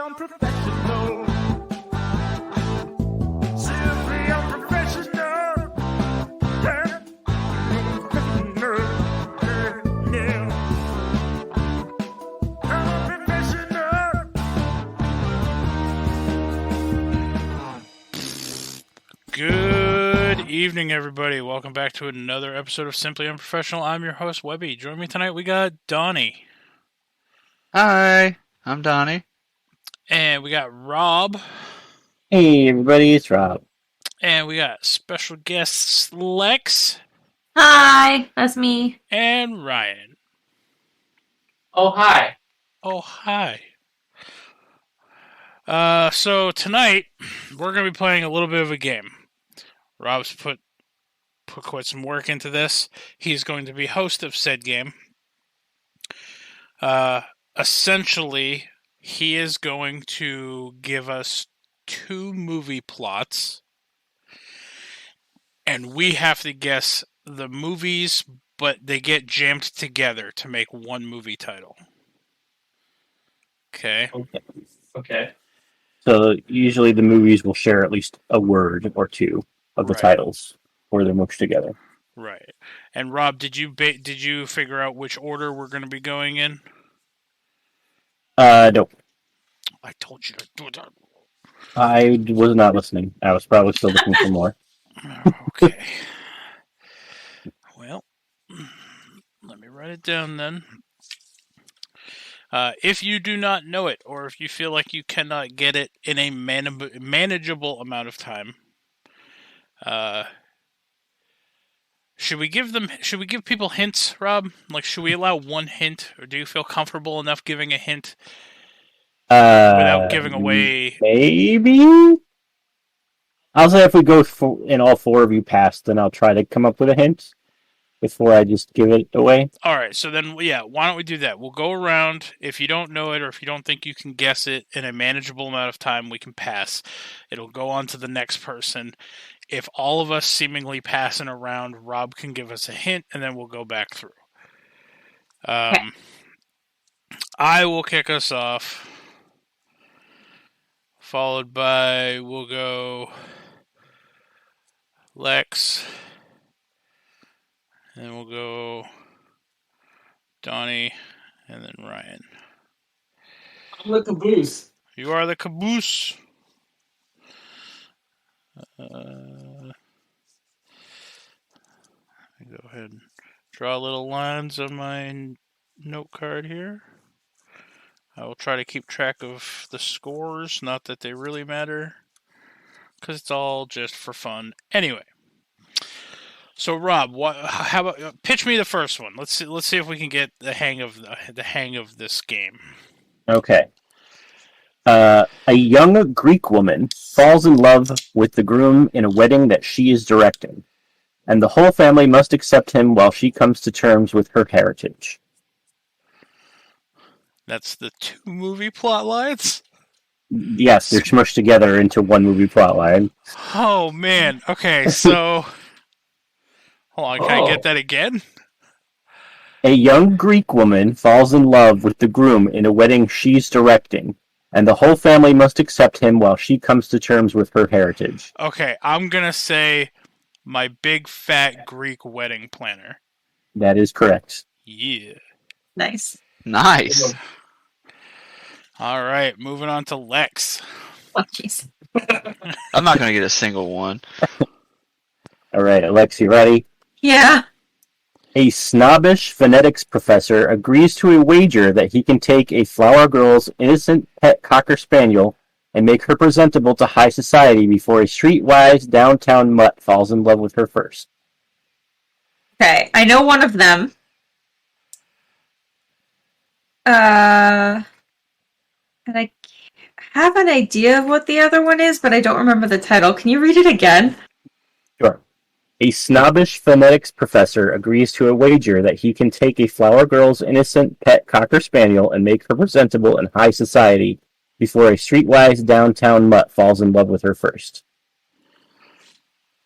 unprofessional. Simply unprofessional. Yeah. Unprofessional. Yeah. Unprofessional. Good evening, everybody. Welcome back to another episode of Simply Unprofessional. I'm your host, Webby. Joining me tonight, we got Donnie. Hi, I'm Donnie. And we got Rob. Hey everybody, it's Rob. And we got special guests Lex. Hi, that's me. And Ryan. Oh, hi. Oh, hi. So tonight, we're going to be playing a little bit of a game. Rob's put quite some work into this. He's going to be host of said game. Essentially, he is going to give us 2 movie plots, and we have to guess the movies, but they get jammed together to make one movie title. Okay? Okay. So usually the movies will share at least a word or two of the titles, or they're mushed together. Right. And Rob, did you figure out which order we're going to be going in? Nope. I told you to do it. I was not listening. I was probably still looking for more. Okay. Well, let me write it down then. If you do not know it, or if you feel like you cannot get it in a manageable amount of time, should we give people hints, Rob? Like, should we allow one hint, or do you feel comfortable enough giving a hint without giving away? Maybe. I'll say if we go and all 4 of you pass, then I'll try to come up with a hint before I just give it away. All right, so then, yeah, why don't we do that? We'll go around. If you don't know it, or if you don't think you can guess it in a manageable amount of time, we can pass. It'll go on to the next person. If all of us seemingly pass in a round, Rob can give us a hint, and then we'll go back through. Okay. I will kick us off, followed by, we'll go Lex, and then we'll go Donnie, and then Ryan. I'm the caboose. You are the caboose. Go ahead and draw little lines on my note card here. I will try to keep track of the scores, not that they really matter, because it's all just for fun. Anyway, so Rob, how about pitch me the first one? Let's see if we can get the hang of this game. Okay. A young Greek woman falls in love with the groom in a wedding that she is directing, and the whole family must accept him while she comes to terms with her heritage. That's the 2 movie plot lines? Yes, they're smushed together into one movie plotline. Oh, man. Okay, so... Hold on, can I get that again? A young Greek woman falls in love with the groom in a wedding she's directing, and the whole family must accept him while she comes to terms with her heritage. Okay, I'm gonna say My Big Fat Greek Wedding Planner. That is correct. Yeah. Nice. Nice. All right, moving on to Lex. Oh, jeez. I'm not going to get a single one. All right, Alex, you ready? Yeah. A snobbish phonetics professor agrees to a wager that he can take a flower girl's innocent pet cocker spaniel and make her presentable to high society before a streetwise downtown mutt falls in love with her first. Okay, I know one of them. And I have an idea of what the other one is, but I don't remember the title. Can you read it again? Sure. A snobbish phonetics professor agrees to a wager that he can take a flower girl's innocent pet cocker spaniel and make her presentable in high society before a streetwise downtown mutt falls in love with her first.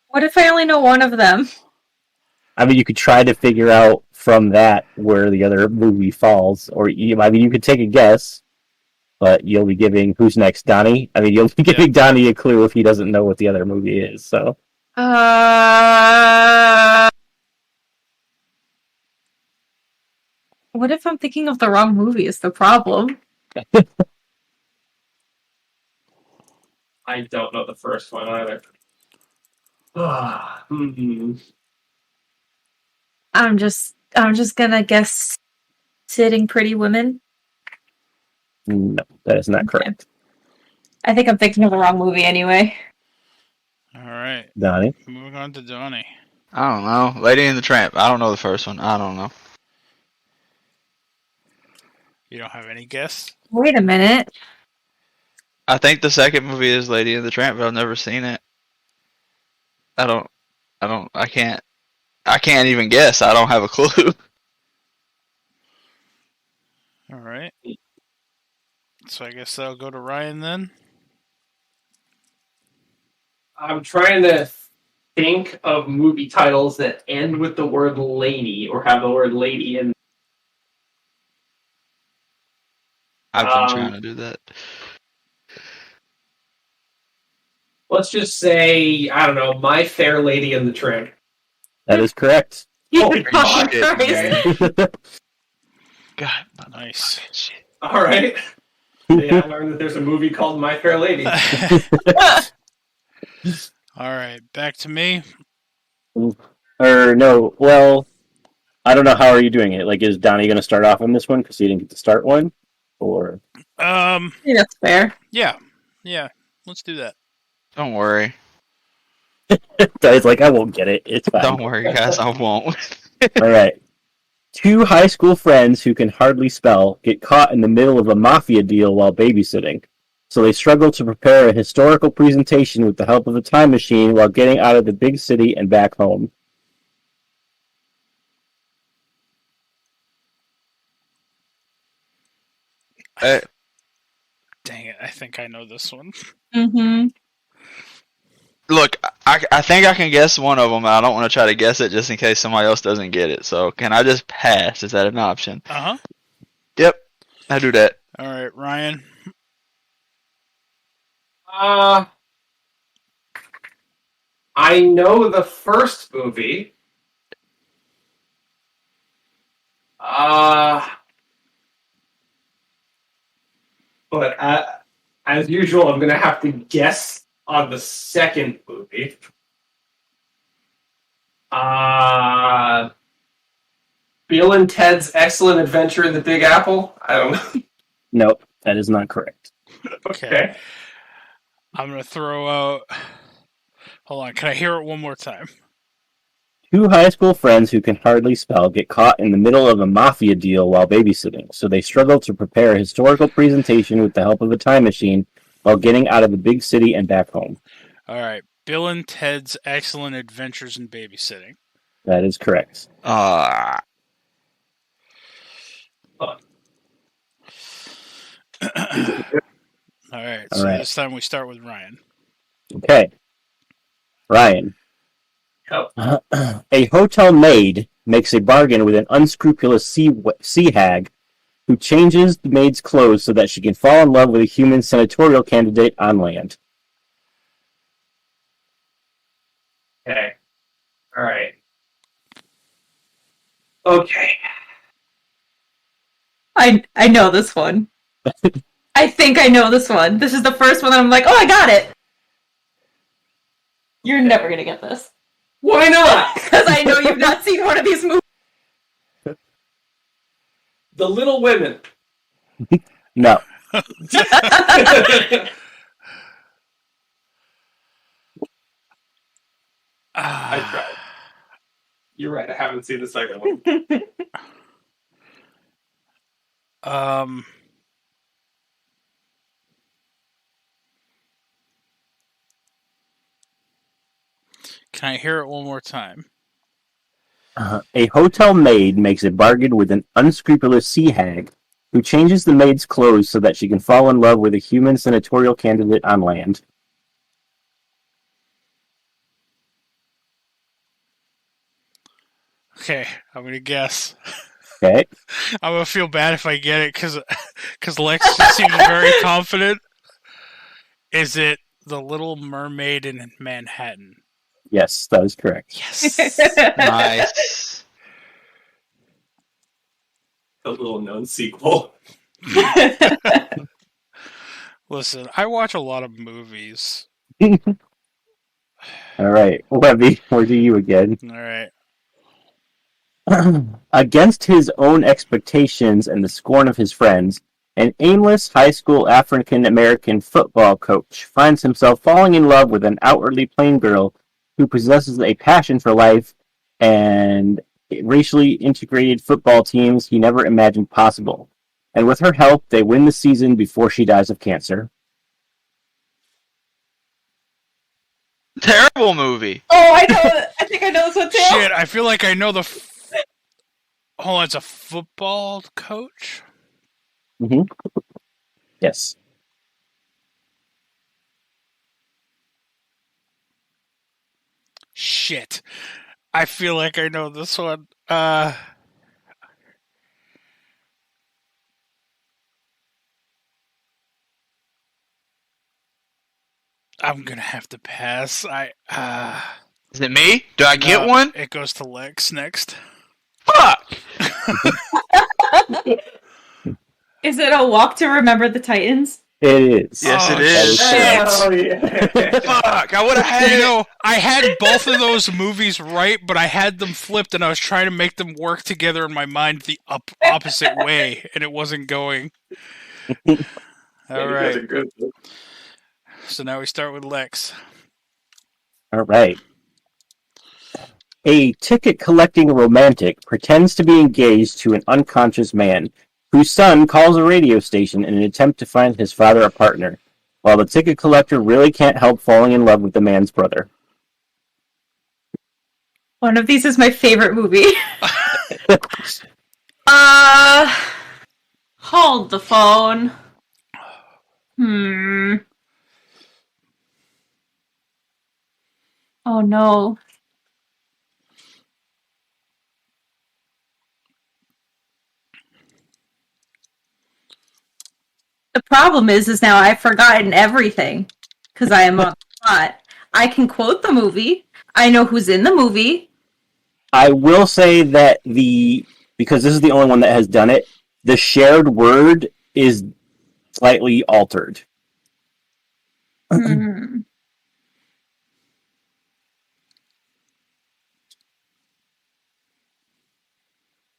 What if I only know one of them? I mean, you could try to figure out from that where the other movie falls, or you could take a guess. but you'll be giving who's next, Donnie? I mean, you'll be giving Donnie a clue if he doesn't know what the other movie is. So what if I'm thinking of the wrong movie? Is the problem? I don't know the first one either. I'm just gonna guess Sitting Pretty Women. no, that is not Okay. correct. I think I'm thinking of the wrong movie anyway. All right. Donnie. Moving on to Donnie. I don't know. Lady and the Tramp. I don't know the first one. I don't know. You don't have any guess? Wait a minute. I think the second movie is Lady and the Tramp, but I've never seen it. I can't even guess. I don't have a clue. All right. So I guess I'll go to Ryan then. I'm trying to think of movie titles that end with the word lady or have the word lady in. I've been trying to do that. Let's just say, I don't know, My Fair Lady and the Tramp. That is correct. Holy Oh, shit, Christ. man. God, nice. Shit. All right. Yeah, I learned that there's a movie called My Fair Lady. All right, back to me. Or no, well, I don't know. How are you doing it? Like, is Donnie going to start off on this one because he didn't get to start one? Or Yeah, that's fair. Yeah, let's do that. Don't worry. Donnie's like, I won't get it. It's fine. Don't worry, guys. I won't. All right. Two high school friends who can hardly spell get caught in the middle of a mafia deal while babysitting. So they struggle to prepare a historical presentation with the help of a time machine while getting out of the big city and back home. Dang it, I think I know this one. Mm-hmm. Look, I think I can guess one of them. I don't want to try to guess it just in case somebody else doesn't get it. So can I just pass? Is that an option? Uh-huh. Yep, I do that. All right, Ryan. I know the first movie. But as usual, I'm going to have to guess on the second movie. Bill and Ted's Excellent Adventure in the Big Apple? I don't know. Nope, that is not correct. Okay. I'm going to throw out... Hold on, can I hear it one more time? Two high school friends who can hardly spell get caught in the middle of a mafia deal while babysitting, so they struggle to prepare a historical presentation with the help of a time machine while getting out of the big city and back home. All right, Bill and Ted's Excellent Adventures in Babysitting. That is correct. All right, so this time we start with Ryan. Okay. Ryan. Yep. A hotel maid makes a bargain with an unscrupulous sea hag who changes the maid's clothes so that she can fall in love with a human senatorial candidate on land. Okay. All right. Okay. I know this one. I think I know this one. This is the first one that I'm like, oh, I got it. You're never gonna get this. Why not? Because I know you've not seen one of these movies. The Little Women. No. I tried. You're right. I haven't seen the second one. Can I hear it one more time? A hotel maid makes a bargain with an unscrupulous sea hag who changes the maid's clothes so that she can fall in love with a human senatorial candidate on land. Okay, I'm going to guess. Okay. I'm going to feel bad if I get it because because Lex just seems very confident. Is it The Little Mermaid in Manhattan? Yes, that is correct. Yes. Nice. A little known sequel. Listen, I watch a lot of movies. All right, Webby, where do you again? All right. Against his own expectations and the scorn of his friends, an aimless high school African American football coach finds himself falling in love with an outwardly plain girl who possesses a passion for life and racially integrated football teams he never imagined possible. And with her help, they win the season before she dies of cancer. Terrible movie. Oh, I know. I think I know this one too. Shit, I feel like I know the. Oh, it's a football coach? Mm-hmm. Yes. Shit. I feel like I know this one. I'm gonna have to pass. Is it me? Do I get one? It goes to Lex next. Fuck! Is it A Walk to Remember the Titans? It is. Yes, Oh, it is. shit. Oh, yeah. Fuck! I would have had You it. know, I had both of those movies right, but I had them flipped, and I was trying to make them work together in my mind the opposite way, and it wasn't going. All right. So now we start with Lex. All right. A ticket-collecting romantic pretends to be engaged to an unconscious man, whose son calls a radio station in an attempt to find his father a partner, while the ticket collector really can't help falling in love with the man's brother. One of these is my favorite movie. Hold the phone. Oh no. The problem is now I've forgotten everything because I am on the spot. I can quote the movie. I know who's in the movie. I will say that because this is the only one that has done it, the shared word is slightly altered.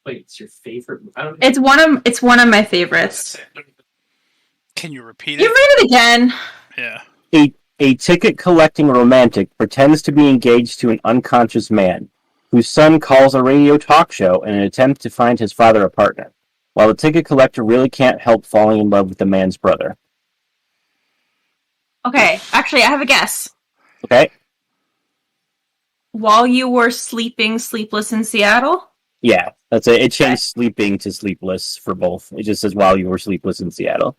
Wait, it's your favorite? I don't. It's one of my favorites. Can you repeat You it? read it again. Yeah. A ticket-collecting romantic pretends to be engaged to an unconscious man, whose son calls a radio talk show in an attempt to find his father a partner, while the ticket collector really can't help falling in love with the man's brother. Okay, actually, I have a guess. Okay? While you were sleeping, sleepless in Seattle. Yeah, that's it. It changed sleeping to sleepless for both. It just says while you were sleepless in Seattle.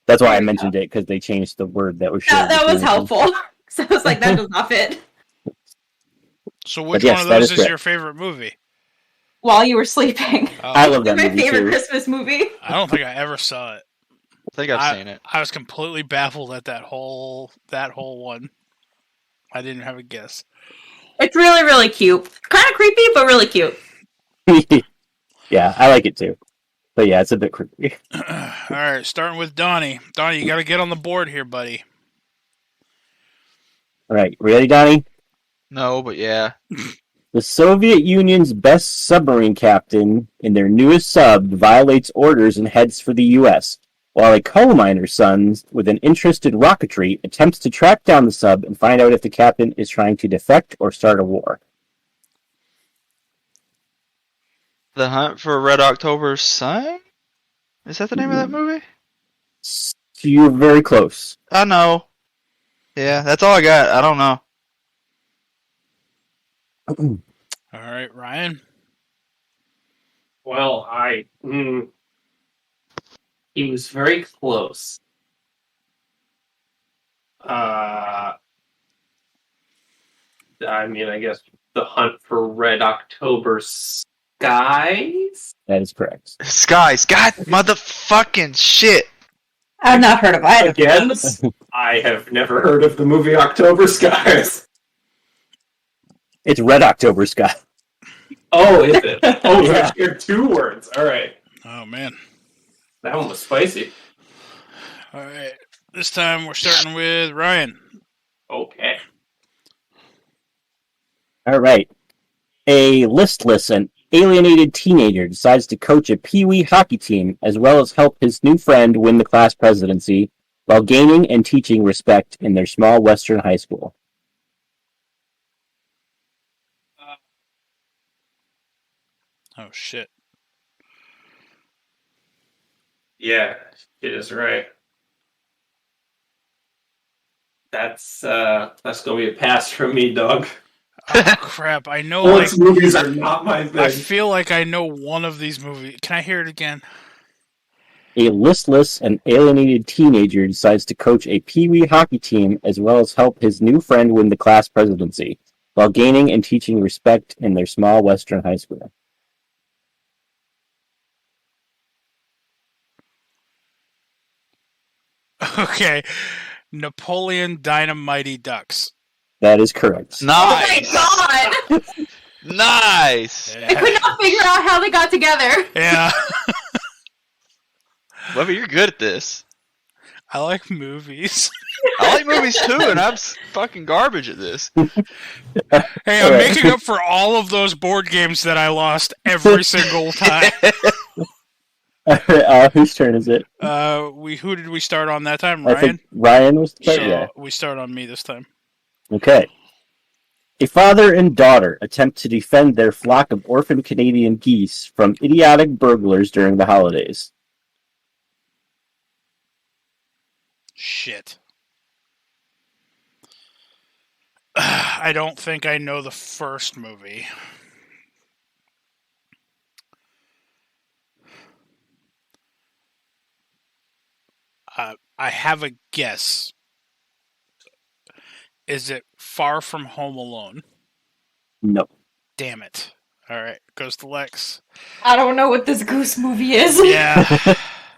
That's why I mentioned it, because they changed the word that was shared. That was helpful. So I was like, that does not fit. So which yes, one of that those is is correct. your favorite movie? While you were sleeping. I love that My movie favorite too. Christmas movie. I don't think I ever saw it. I think I've seen it. I was completely baffled at that whole one. I didn't have a guess. It's really, really cute. Kind of creepy, but really cute. Yeah, I like it too. But yeah, it's a bit creepy. All right, starting with Donnie. Donnie, you got to get on the board here, buddy. All right, ready, Donnie? No, but yeah. The Soviet Union's best submarine captain in their newest sub violates orders and heads for the U.S., while a coal miner's son with an interest in rocketry attempts to track down the sub and find out if the captain is trying to defect or start a war. The Hunt for Red October's Son? Is that the name of that movie? You're very close. I know. Yeah, that's all I got. I don't know. All right, Ryan. Well, he was very close. I mean, I guess the Hunt for Red October Skies? That is correct. Skies. God, motherfucking shit. I've not heard of either. Again, I have never heard of the movie October Skies. It's Red October Sky. Oh, is it? Oh, Yeah. you're 2 words. All right. Oh, man. That one was spicy. All right. This time we're starting with Ryan. Okay. All right. A listless and alienated teenager decides to coach a pee-wee hockey team as well as help his new friend win the class presidency while gaining and teaching respect in their small western high school. Oh, shit. Yeah, it is right. That's gonna be a pass from me, dog. Oh, crap. I know, Sports movies are not my I thing. feel like I know one of these movies. Can I hear it again? A listless and alienated teenager decides to coach a pee-wee hockey team as well as help his new friend win the class presidency while gaining and teaching respect in their small western high school. Okay. Napoleon Dynamite Ducks. That is correct. Nice. Oh my god! Nice. I could not figure out how they got together. Yeah. Webby, you're good at this. I like movies. I like movies too, and I'm fucking garbage at this. Hey, I'm making up for all of those board games that I lost every single time. Whose turn is it? Who did we start on that time? I Ryan? think Ryan was the So yeah. we start on me this time. Okay. A father and daughter attempt to defend their flock of orphan Canadian geese from idiotic burglars during the holidays. Shit. I don't think I know the first movie. I have a guess. Is it Far From Home Alone? No. Damn it. Alright, goes to Lex. I don't know what this goose movie is. Yeah,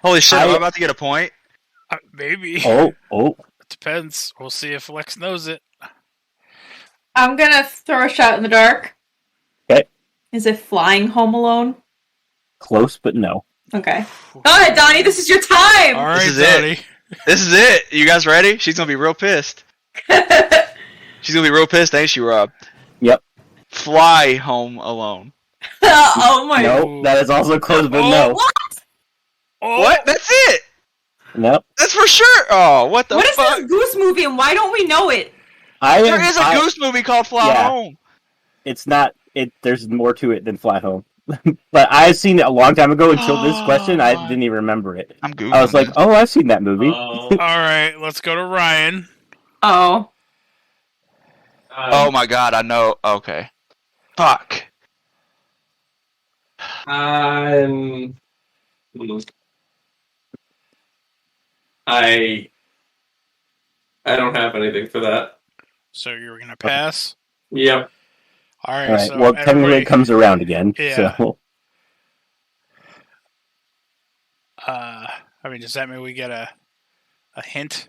Holy shit, am I about to get a point? maybe. Oh. It depends. We'll see if Lex knows it. I'm gonna throw a shot in the dark. Okay. Is it Flying Home Alone? Close, but no. Okay. Alright, Donnie, this is your time! Alright, This is it. Donnie. This is it. You guys ready? She's gonna be real pissed. She's gonna be real pissed, ain't she, Rob? Yep. Fly Home Alone. Oh my god. No, that is also close, but Oh. no. Oh, What? That's it. Nope. That's for sure. Oh, what the What is fuck? this goose movie and why don't we know it? There is a goose movie called Fly Yeah. Home. It's not. There's more to it than Fly Home. But I've seen it a long time ago. Until this question, I didn't even remember it. I'm Googling I was like, this. "Oh, I've seen that movie." Alright, let's go to Ryan. Oh. Oh my god, I know. Okay. Fuck. I don't have anything for that. So you're going to pass? Yep. Alright, All right. so Well, technically, everybody, it comes around again. Yeah. So I mean, does that mean we get a hint?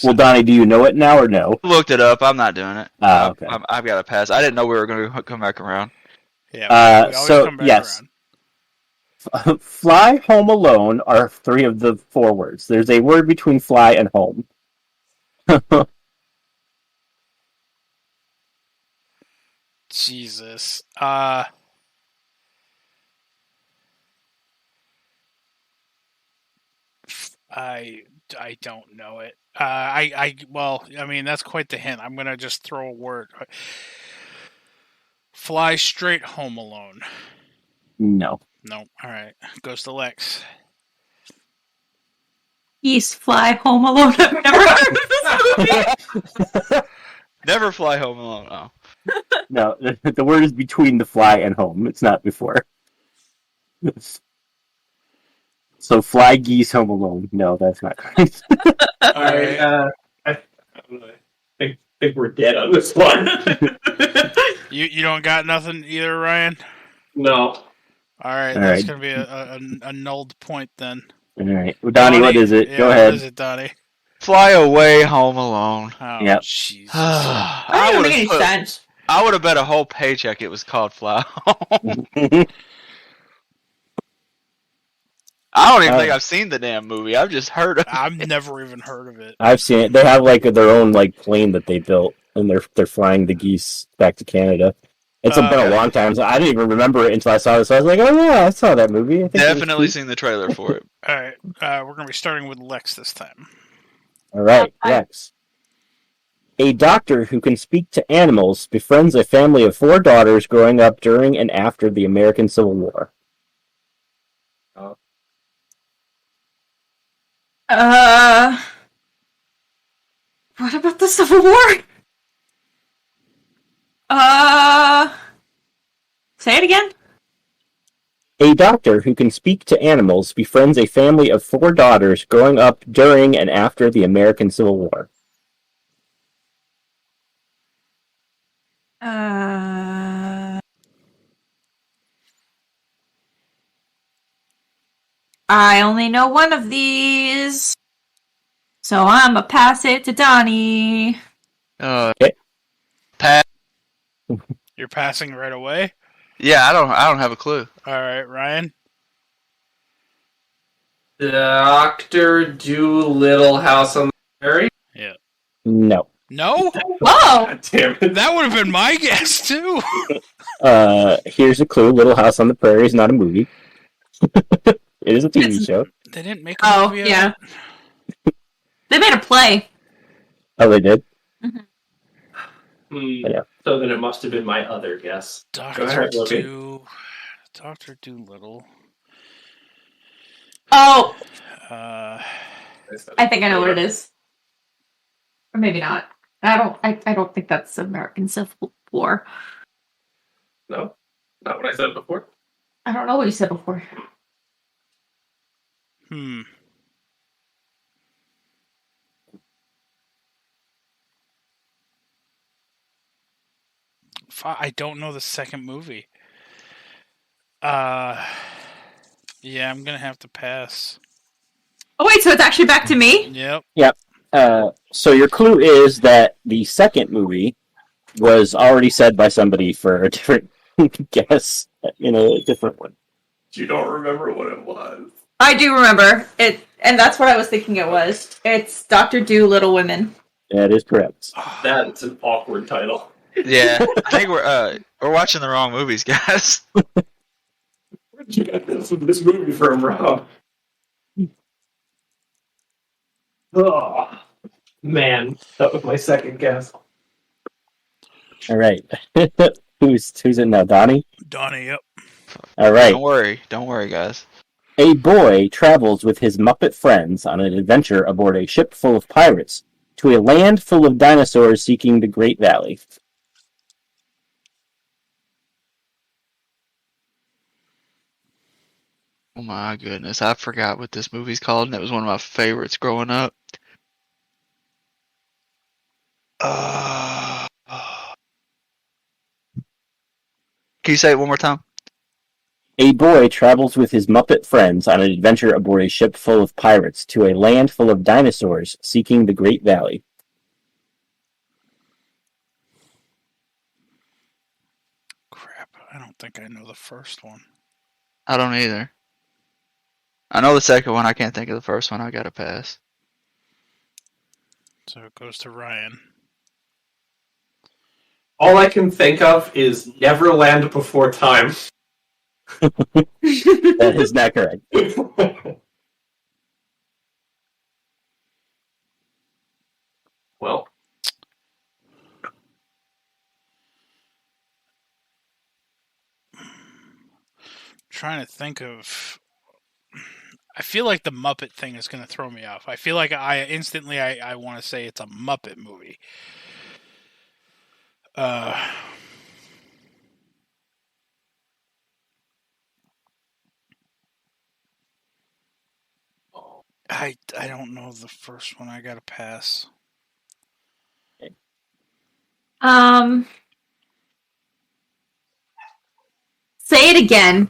well, Donnie, do you know it now or no? Looked it up. I'm not doing it. Okay. I've got to pass. I didn't know we were going to come back around. Yeah, we always so, come back yes. around. Fly, home, alone are 3 of the 4 words. There's a word between fly and home. Jesus. I don't know it. Well, I mean, that's quite the hint. I'm gonna just throw a word. Fly straight home alone. No. No. All right. Goes to Lex. East Fly Home Alone. I've never heard of this movie. Never Fly Home Alone. Oh. No, the word is between the fly and home. It's not before. So fly, geese, home alone. No, that's not correct. All right. I think we're dead on this one. You don't got nothing either, Ryan? No. All right, All that's right. gonna be a nulled point then. All right. Well, Donnie, what is it? Yeah, Go what ahead. is it, Donnie? Fly Away, Home Alone. Oh, Yep. Jesus. That I doesn't would make any have sense. I would have bet a whole paycheck it was called Fly Home. I don't even think I've seen the damn movie. I've just heard of it. I've never even heard of it. I've seen it. They have like their own like plane that they built, and they're flying the geese back to Canada. It's been a long time, so I didn't even remember it until I saw it. So I was like, "Oh yeah, I saw that movie." I think it was Definitely cute. seen the trailer for it. All right, we're gonna be starting with Lex this time. All right, Lex. A doctor who can speak to animals befriends a family of 4 daughters growing up during and after the American Civil War. What about the Civil War? Say it again. A doctor who can speak to animals befriends a family of 4 daughters growing up during and after the American Civil War. I only know one of these, so I'ma pass it to Donnie. Okay. Pat. You're passing right away. Yeah, I don't have a clue. All right, Ryan. Dr. Doolittle House on the Prairie? Yeah. No. No? Whoa! God damn it. That would have been my guess too. Here's a clue. Little House on the Prairie is not a movie. It is a TV show. They didn't make a movie. Yeah. They made a play. Oh, they did? Yeah. So then it must have been my other guess. Doctor Doolittle. Oh, Uh, I think I know what it is. Or maybe not. I don't think that's American Civil War. No, not what I said before. I don't know what you said before. I don't know the second movie. Yeah, I'm gonna have to pass. Oh wait, so it's actually back to me? Yep. So your clue is that the second movie was already said by somebody for a different guess, a different one. You don't remember what it was. I do remember it, and that's what I was thinking it was. It's Dr. Doolittle Women. That is correct. That's an awkward title. Yeah, I think we're watching the wrong movies, guys. Where'd you get this movie from, Rob? Oh, man, that was my second guess. All right. Who's it now? Donnie? Donnie, yep. All right. Don't worry, guys. A boy travels with his Muppet friends on an adventure aboard a ship full of pirates to a land full of dinosaurs seeking the Great Valley. Oh my goodness, I forgot what this movie's called, and it was one of my favorites growing up. Can you say it one more time? A boy travels with his Muppet friends on an adventure aboard a ship full of pirates to a land full of dinosaurs seeking the Great Valley. Crap, I don't think I know the first one. I don't either. I know the second one. I can't think of the first one. I gotta pass. So it goes to Ryan. All I can think of is Neverland Before Time. That is not correct. Well, Trying to think of. I feel like the Muppet thing is going to throw me off. I feel like I instantly want to say it's a Muppet movie. I don't know the first one. I got to pass. Say it again.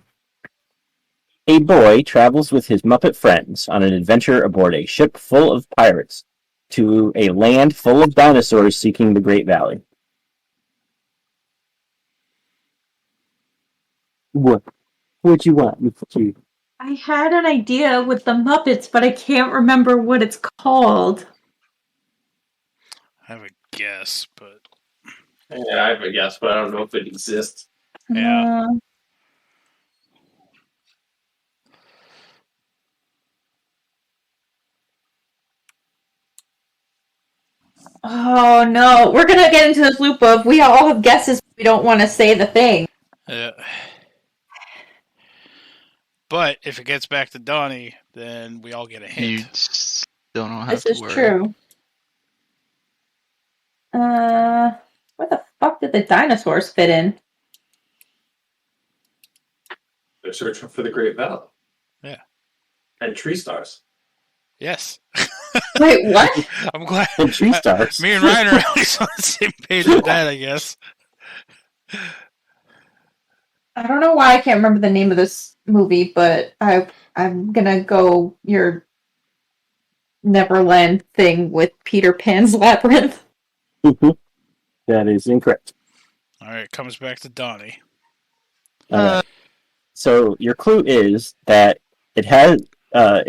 A boy travels with his Muppet friends on an adventure aboard a ship full of pirates to a land full of dinosaurs seeking the Great Valley. What'd you want, Mickey? I had an idea with the Muppets, but I can't remember what it's called. I have a guess, but Yeah, I have a guess, but I don't know if it exists. yeah. Oh no, we're gonna get into this loop of we all have guesses. We don't want to say the thing. But if it gets back to Donnie, then we all get a hint. You still don't have This to is worry. true. Where the fuck did the dinosaurs fit in? They're searching for the Great Valley. Yeah. And tree stars. Yes. Wait, what? I'm glad. And tree stars. Me and Ryan are at least on the same page with that, I guess. I don't know why I can't remember the name of this movie, but I'm gonna go your Neverland thing with Peter Pan's Labyrinth. That is incorrect. All right, comes back to Donnie. Alright. So your clue is that it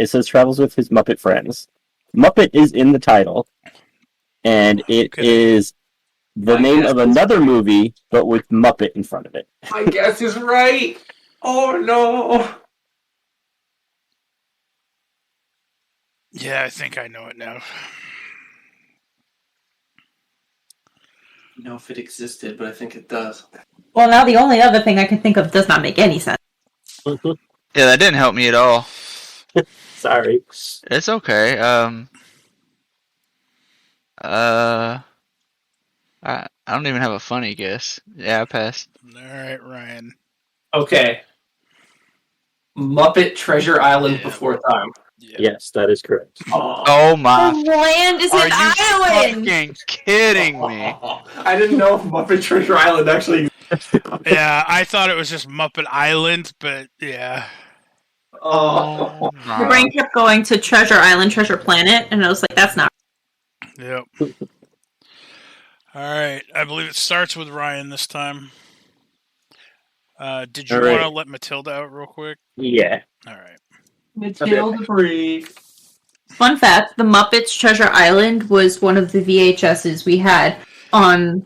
says travels with his Muppet friends. Muppet is in the title, and it is the name of another movie, but with Muppet in front of it. My guess is right. Oh no. Yeah, I think I know it now. I don't know if it existed, but I think it does. Well, now the only other thing I can think of does not make any sense. Yeah, that didn't help me at all. Sorry. It's okay. I don't even have a funny guess. Yeah, I passed. All right, Ryan. Okay. Muppet Treasure Island Before Time. Yeah. Yes, that is correct. Oh my! The land is Are an you island! fucking kidding me? I didn't know if Muppet Treasure Island actually existed. Yeah, I thought it was just Muppet Island, but yeah. Oh. My brain kept going to Treasure Island, Treasure Planet, and I was like, that's not. Yep. All right, I believe it starts with Ryan this time. Did you want to let Matilda out real quick? Yeah. All right. Matilda Bree. Fun fact, the Muppets Treasure Island was one of the VHSs we had on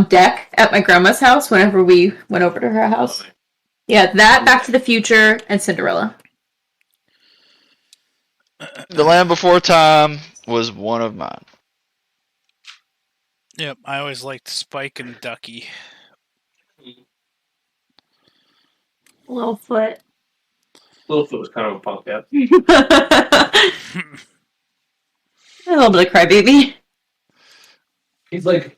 deck at my grandma's house whenever we went over to her house. Yeah, that, Back to the Future, and Cinderella. The Land Before Time was one of mine. Yep, I always liked Spike and Ducky. Littlefoot. Littlefoot was kind of a punk cat. A little bit of crybaby. He's like,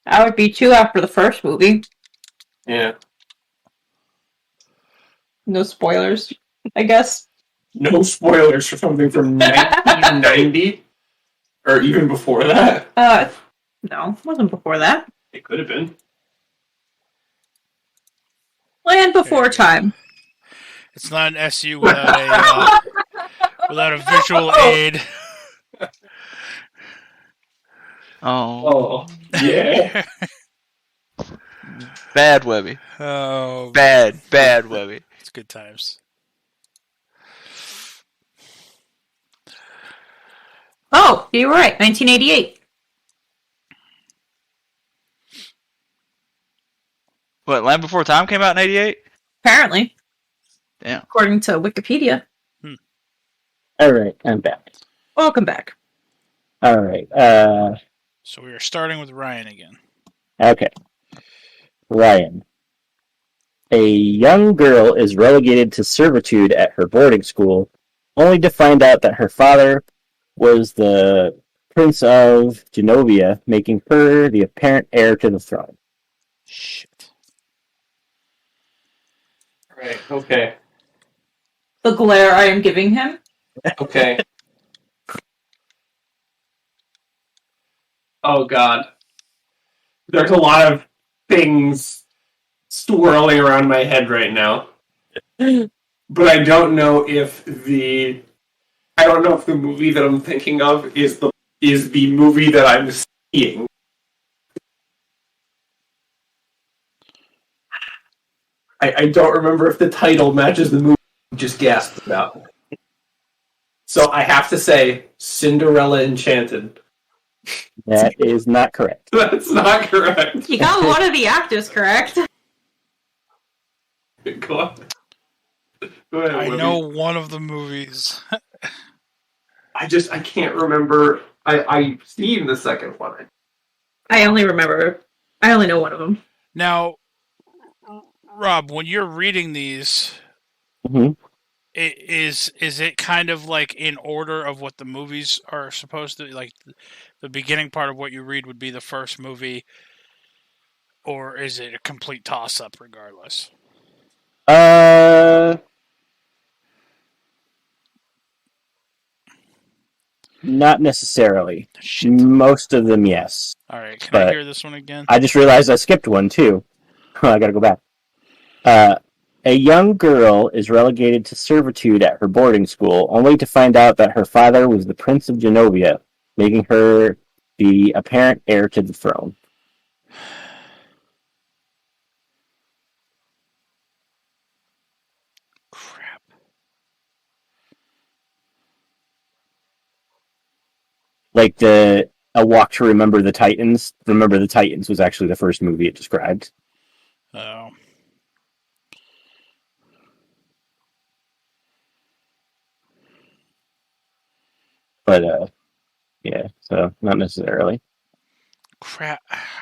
I would be too after the first movie. yeah. No spoilers, I guess. No spoilers for something from 1990? Or even before that? No, it wasn't before that. It could have been. Land Before Time. It's not an SU without a visual aid. Oh, Yeah. bad Webby. Oh, Bad Webby. it's good times. Oh, you were right. 1988. What, Land Before Time came out in '88? Apparently. Damn. According to Wikipedia. All right, I'm back. Welcome back. All right. So we are starting with Ryan again. Okay. Ryan. A young girl is relegated to servitude at her boarding school, only to find out that her father was the Prince of Genovia, making her the apparent heir to the throne. Shit. Right, okay. The glare I am giving him. Okay. Oh god. There's a lot of things swirling around my head right now. but I don't know if the movie that I'm thinking of is the movie that I'm seeing. I don't remember if the title matches the movie I just gasped about. So I have to say Cinderella Enchanted. That is not correct. That's not correct. You got one of the actors correct. Go on. Go ahead, I Webby. know one of the movies. I can't remember. I've seen the second one. I only know one of them. Now, Rob, when you're reading these, Mhm. is it kind of like in order of what the movies are supposed to, like the beginning part of what you read would be the first movie, or is it a complete toss up regardless? Not necessarily. Shit. Most of them, yes. All right, can I But hear this one again? I just realized I skipped one too. I gotta go back. A young girl is relegated to servitude at her boarding school, only to find out that her father was the Prince of Genovia, making her the apparent heir to the throne. Crap. Like A Walk to Remember the Titans. Remember the Titans was actually the first movie it described. Oh. But yeah, so not necessarily. Crap.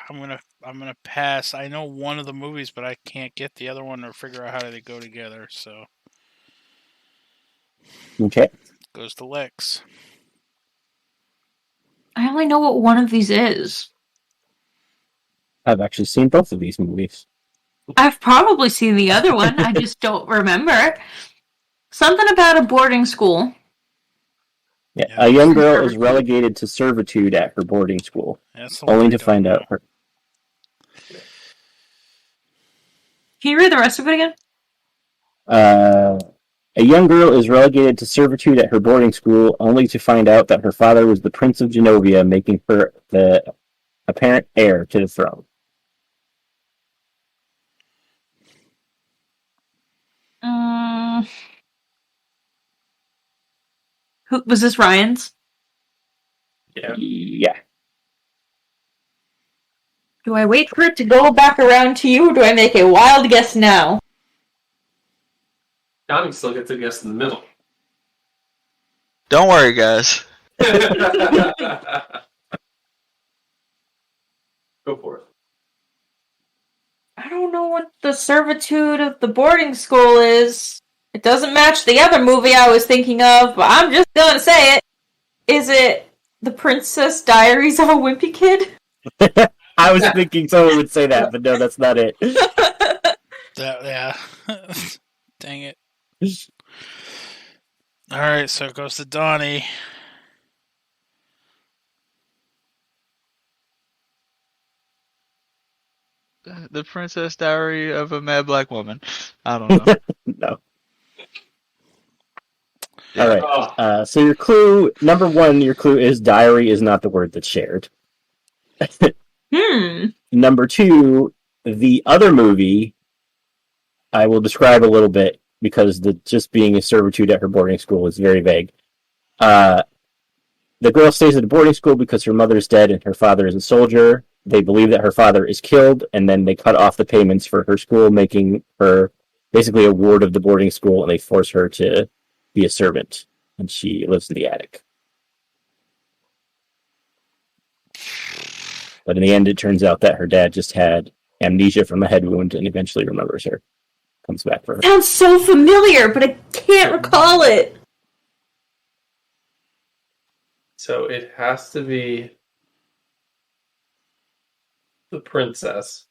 I'm gonna pass. I know one of the movies, but I can't get the other one or figure out how they go together. So Okay. goes to Lex. I only know what one of these is. I've actually seen both of these movies. I've probably seen the other one. I just don't remember. Something about a boarding school. Yeah, Yeah. a young girl is relegated to servitude at her boarding school, That's the one only I to don't find know. out her. Can you read the rest of it again? A young girl is relegated to servitude at her boarding school, only to find out that her father was the Prince of Genovia, making her the apparent heir to the throne. Who was this? Ryan's? Yeah. Yeah. Do I wait for it to go back around to you, or do I make a wild guess now? Donnie still gets a guess in the middle. Don't worry, guys. Go for it. I don't know what the servitude of the boarding school is. It doesn't match the other movie I was thinking of, but I'm just gonna say it. Is it The Princess Diaries of a Wimpy Kid? I was thinking someone would say that, but no, that's not it. Yeah. Dang it. All right, so it goes to Donnie. The Princess Diary of a Mad Black Woman. I don't know. No. Yeah. All right. So your clue, number one, your clue is diary is not the word that's shared. Number two, the other movie, I will describe a little bit because just being a servitude at her boarding school is very vague. The girl stays at the boarding school because her mother is dead and her father is a soldier. They believe that her father is killed, and then they cut off the payments for her school, making her basically a ward of the boarding school, and they force her to be a servant, and she lives in the attic. But in the end, it turns out that her dad just had amnesia from a head wound and eventually remembers her. Comes back for her. Sounds so familiar, but I can't recall it. So it has to be the princess.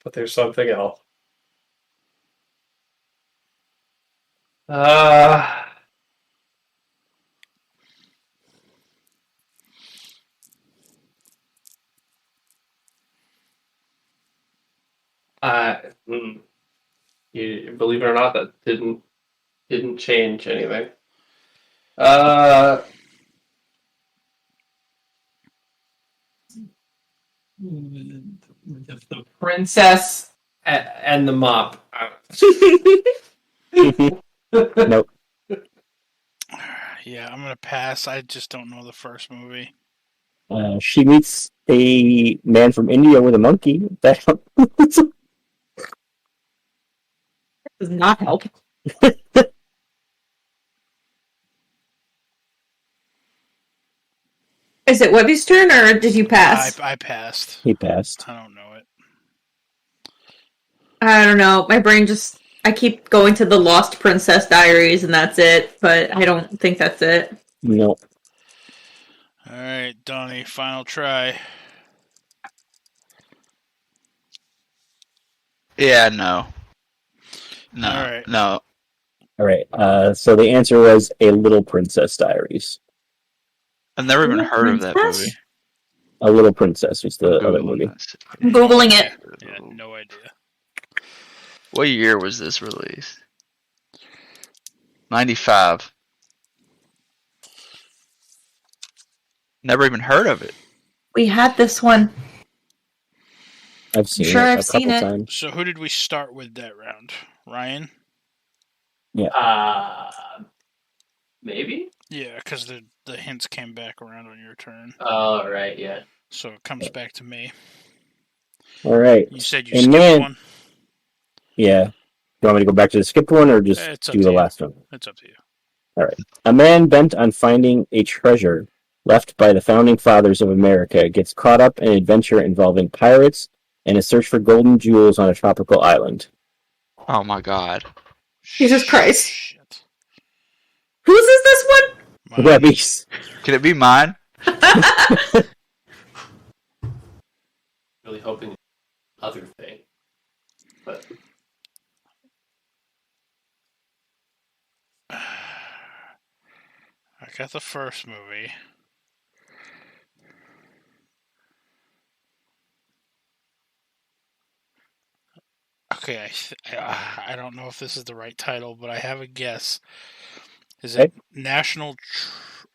But there's something else. Believe it or not, that didn't change anything. The princess and the mop. Nope. Yeah, I'm gonna pass. I just don't know the first movie. She meets a man from India with a monkey. That Does not help. Is it Webby's turn, or did you pass? I passed. he passed. I don't know it. I don't know. My brain just... I keep going to the Lost Princess Diaries, and that's it. But I don't think that's it. No. All right, Donnie, final try. Yeah, no. No. All right. No. All right. So the answer was A Little Princess Diaries. I've never even Little heard of that Princess? movie. A Little Princess was the other Googling movie. this. I'm Googling it. Yeah, no idea. What year was this released? 95. Never even heard of it. We had this one. I've seen Sure, it I've a seen couple it. times. So who did we start with that round? Ryan? Maybe? Yeah, because the hints came back around on your turn. Oh, right, yeah. So it comes back to me. All right. You said you And skipped man- one? Yeah. You want me to go back to the skipped one or just It's up do to the you. last one? It's up to you. A man bent on finding a treasure left by the founding fathers of America gets caught up in an adventure involving pirates and a search for golden jewels on a tropical island. Oh my god. Jesus Christ. Shit. Whose is this one? Mine. Webby's. Can it be mine? Really hoping other thing. But I got the first movie. Okay, I don't know if this is the right title, but I have a guess. Is it National...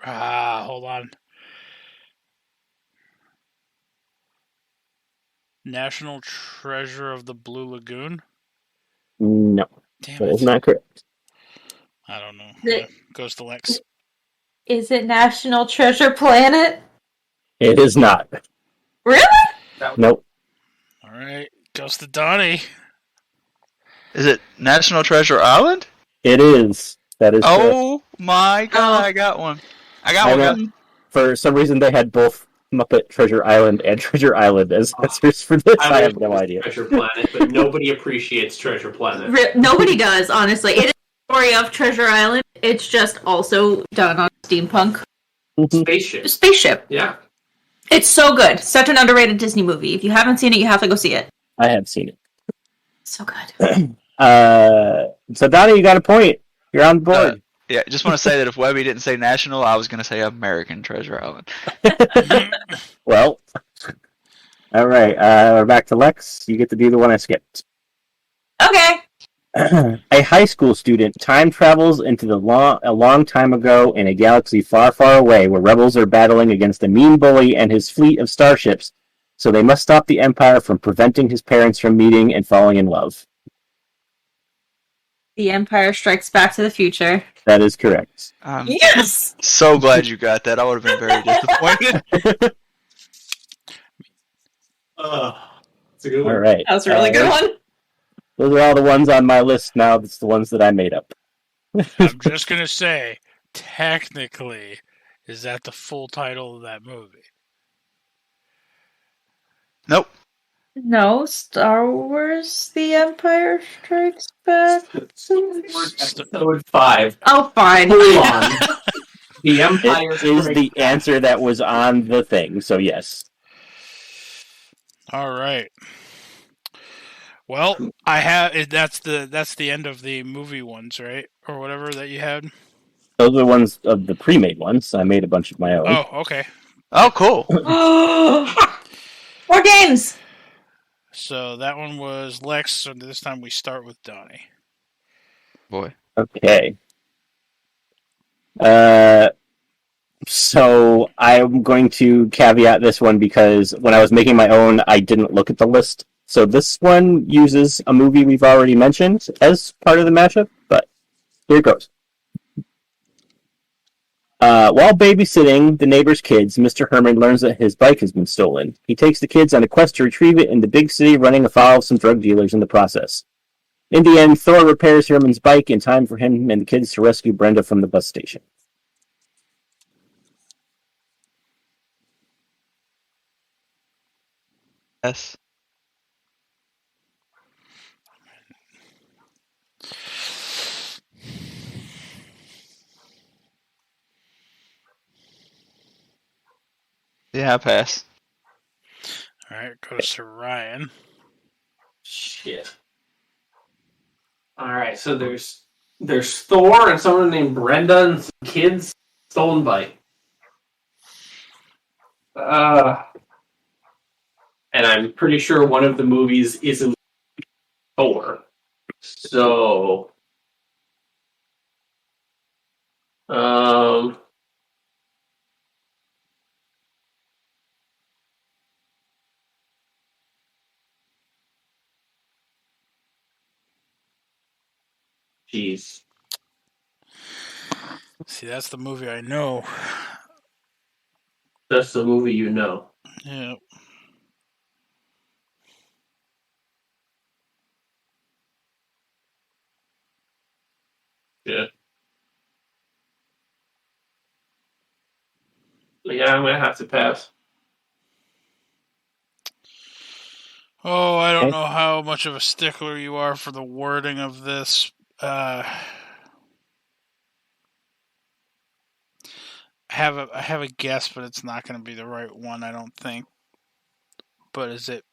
hold on. National Treasure of the Blue Lagoon? No, Damn that is it. not correct. I don't know. Is it- Goes to Lex. Is it National Treasure Planet? It is not. Really? Nope. Alright, goes to Donnie. Is it National Treasure Island? It is. That is correct. Oh my god, Oh. I got one. I got I one. know. guys. For some reason, they had both Muppet Treasure Island and Treasure Island as answers for this. I have no idea. Treasure Planet, but nobody appreciates Treasure Planet. Nobody does, honestly. It is the story of Treasure Island. It's just also done on steampunk Spaceship. spaceship. Yeah. It's so good. Such an underrated Disney movie. If you haven't seen it, you have to go see it. I have seen it. So good. So Donnie, you got a point. You're on the board. Yeah, just want to say that if Webby didn't say National, I was going to say American Treasure Island. Well, all right. We're back to Lex. You get to do the one I skipped. Okay. A high school student time travels into a long time ago in a galaxy far, far away where rebels are battling against a mean bully and his fleet of starships, so they must stop the Empire from preventing his parents from meeting and falling in love. The Empire Strikes Back to the Future. That is correct. I'm Yes! so glad you got that. I would have been very disappointed. It's a good one. All right. That was a really good one. Those are all the ones on my list now. That's the ones that I made up. I'm just gonna say, technically, is that the full title of that movie? Nope. No, Star Wars The Empire Strikes Back. Episode 5. Oh, fine. Hold on. The Empire It is Strikes the answer that was on the thing, so yes. All right. Well, I have. That's the end of the movie ones, right, or whatever that you had. Those are the ones of the pre-made ones. I made a bunch of my own. Oh, okay. Oh, cool. More games. So that one was Lex. So this time we start with Donnie. Boy. Okay. So I'm going to caveat this one because when I was making my own, I didn't look at the list. So this one uses a movie we've already mentioned as part of the mashup, but here it goes. While babysitting the neighbor's kids, Mr. Herman learns that his bike has been stolen. He takes the kids on a quest to retrieve it in the big city, running afoul of some drug dealers in the process. In the end, Thor repairs Herman's bike in time for him and the kids to rescue Brenda from the bus station. Yes. Yeah, I pass. All right, goes to Ryan. Shit. All right, so there's Thor and someone named Brenda and some kids. Stolen bike. And I'm pretty sure one of the movies isn't Thor. So, jeez. See, that's the movie I know. That's the movie you know. Yeah. Yeah. Yeah, I'm gonna have to pass. Oh, I don't Okay. know how much of a stickler you are for the wording of this. I have a guess, but it's not going to be the right one, I don't think. But is it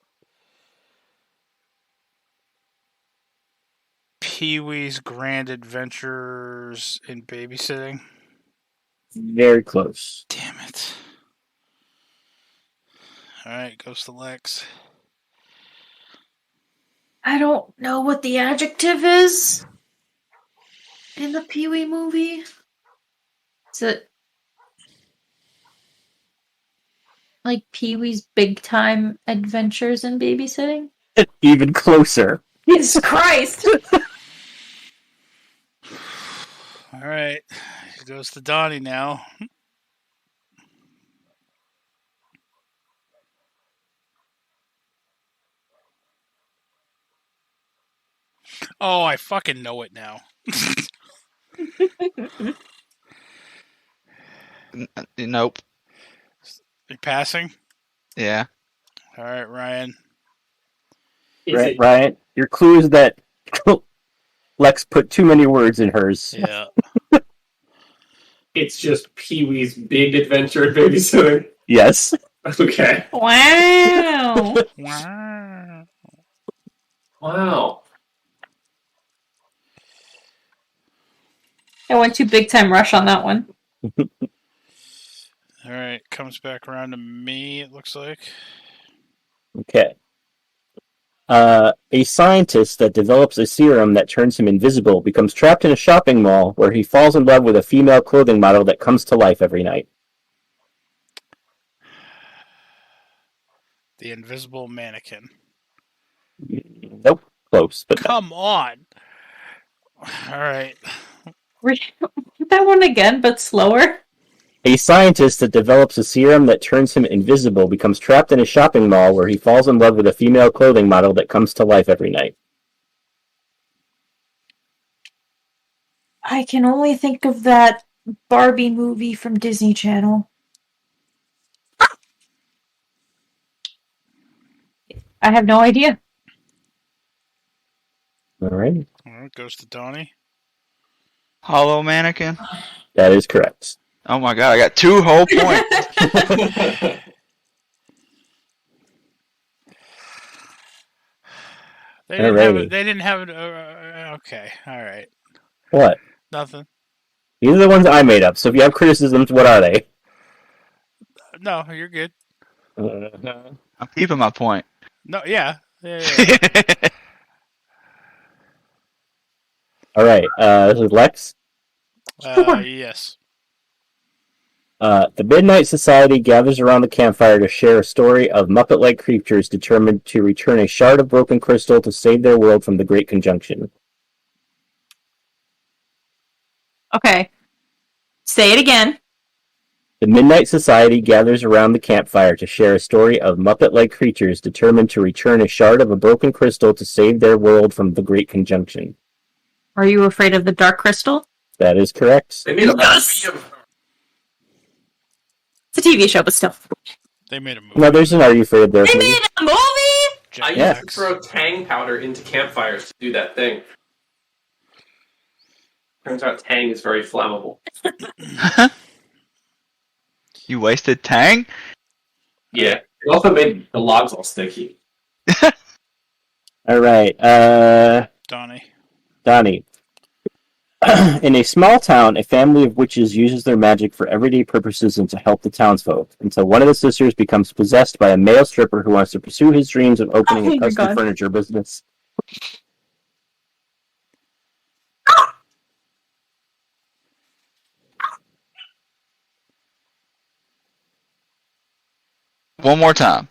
Pee-wee's Grand Adventures in Babysitting? Very close. Damn it. Alright, goes to Lex. I don't know what the adjective is in the Pee-wee movie. Is it like Pee-wee's Big Time Adventures in Babysitting? Even closer. Jesus Christ! Alright, it goes to Donnie now. Oh, I fucking know it now. Nope. You passing? Yeah. Alright, Ryan. Right, Ryan, your clue is that Lex put too many words in hers. Yeah. It's just Pee-wee's Big Adventure at Babysitting. Yes. Okay. Wow! Wow. Wow. I went to Big Time Rush on that one. Alright, comes back around to me, it looks like. Okay. A scientist that develops a serum that turns him invisible becomes trapped in a shopping mall where he falls in love with a female clothing model that comes to life every night. The Invisible Mannequin. Nope. Close, but no. Come on! Alright. Read that one again, but slower. A scientist that develops a serum that turns him invisible becomes trapped in a shopping mall where he falls in love with a female clothing model that comes to life every night. I can only think of that Barbie movie from Disney Channel. I have no idea. All right. Alright, goes to Donnie. Hollow mannequin. That is correct. Oh my god, I got 2 whole points. They didn't Alrighty. have it. They didn't have it. Okay, all right. What? Nothing. These are the ones I made up, so if you have criticisms, what are they? No, you're good. Uh, I'm keeping my point. No, yeah. Yeah. All right. This is Lex. Yes. The Midnight Society gathers around the campfire to share a story of Muppet-like creatures determined to return a shard of broken crystal to save their world from the Great Conjunction. Okay. Say it again. The Midnight Society gathers around the campfire to share a story of Muppet-like creatures determined to return a shard of a broken crystal to save their world from the Great Conjunction. Are you afraid of the Dark Crystal? That is correct. They made a Yes! movie of It's a TV show, but still. They made a movie. No, there's an Are You Afraid There They movie. made a movie? I Jack used Yes. to throw Tang powder into campfires to do that thing. Turns out Tang is very flammable. You wasted Tang? Yeah. It also made the logs all sticky. All right. Donnie. Donnie. In a small town, a family of witches uses their magic for everyday purposes and to help the townsfolk, until one of the sisters becomes possessed by a male stripper who wants to pursue his dreams of opening Oh a my custom God. furniture business. One more time.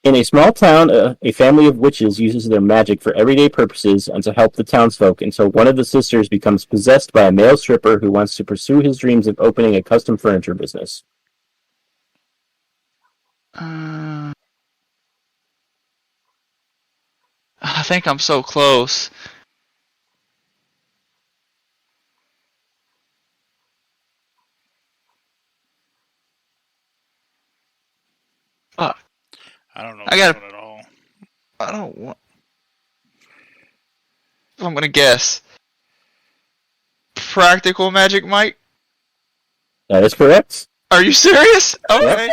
In a small town, a family of witches uses their magic for everyday purposes and to help the townsfolk until one of the sisters becomes possessed by a male stripper who wants to pursue his dreams of opening a custom furniture business. I think I'm so close. Fuck. I don't know I this gotta- one at all. I don't want. I'm gonna guess. Practical Magic Mike? That is correct. Are you serious? Okay.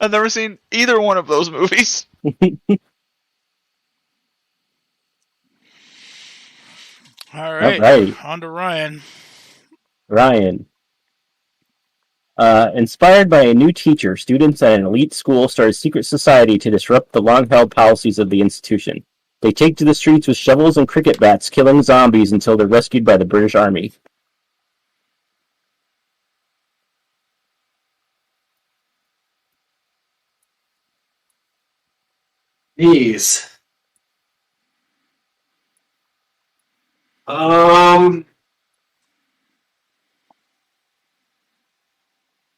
I've never seen either one of those movies. All right. Alright. On to Ryan. Ryan. Inspired by a new teacher, students at an elite school start a secret society to disrupt the long-held policies of the institution. They take to the streets with shovels and cricket bats, killing zombies until they're rescued by the British Army. Jeez.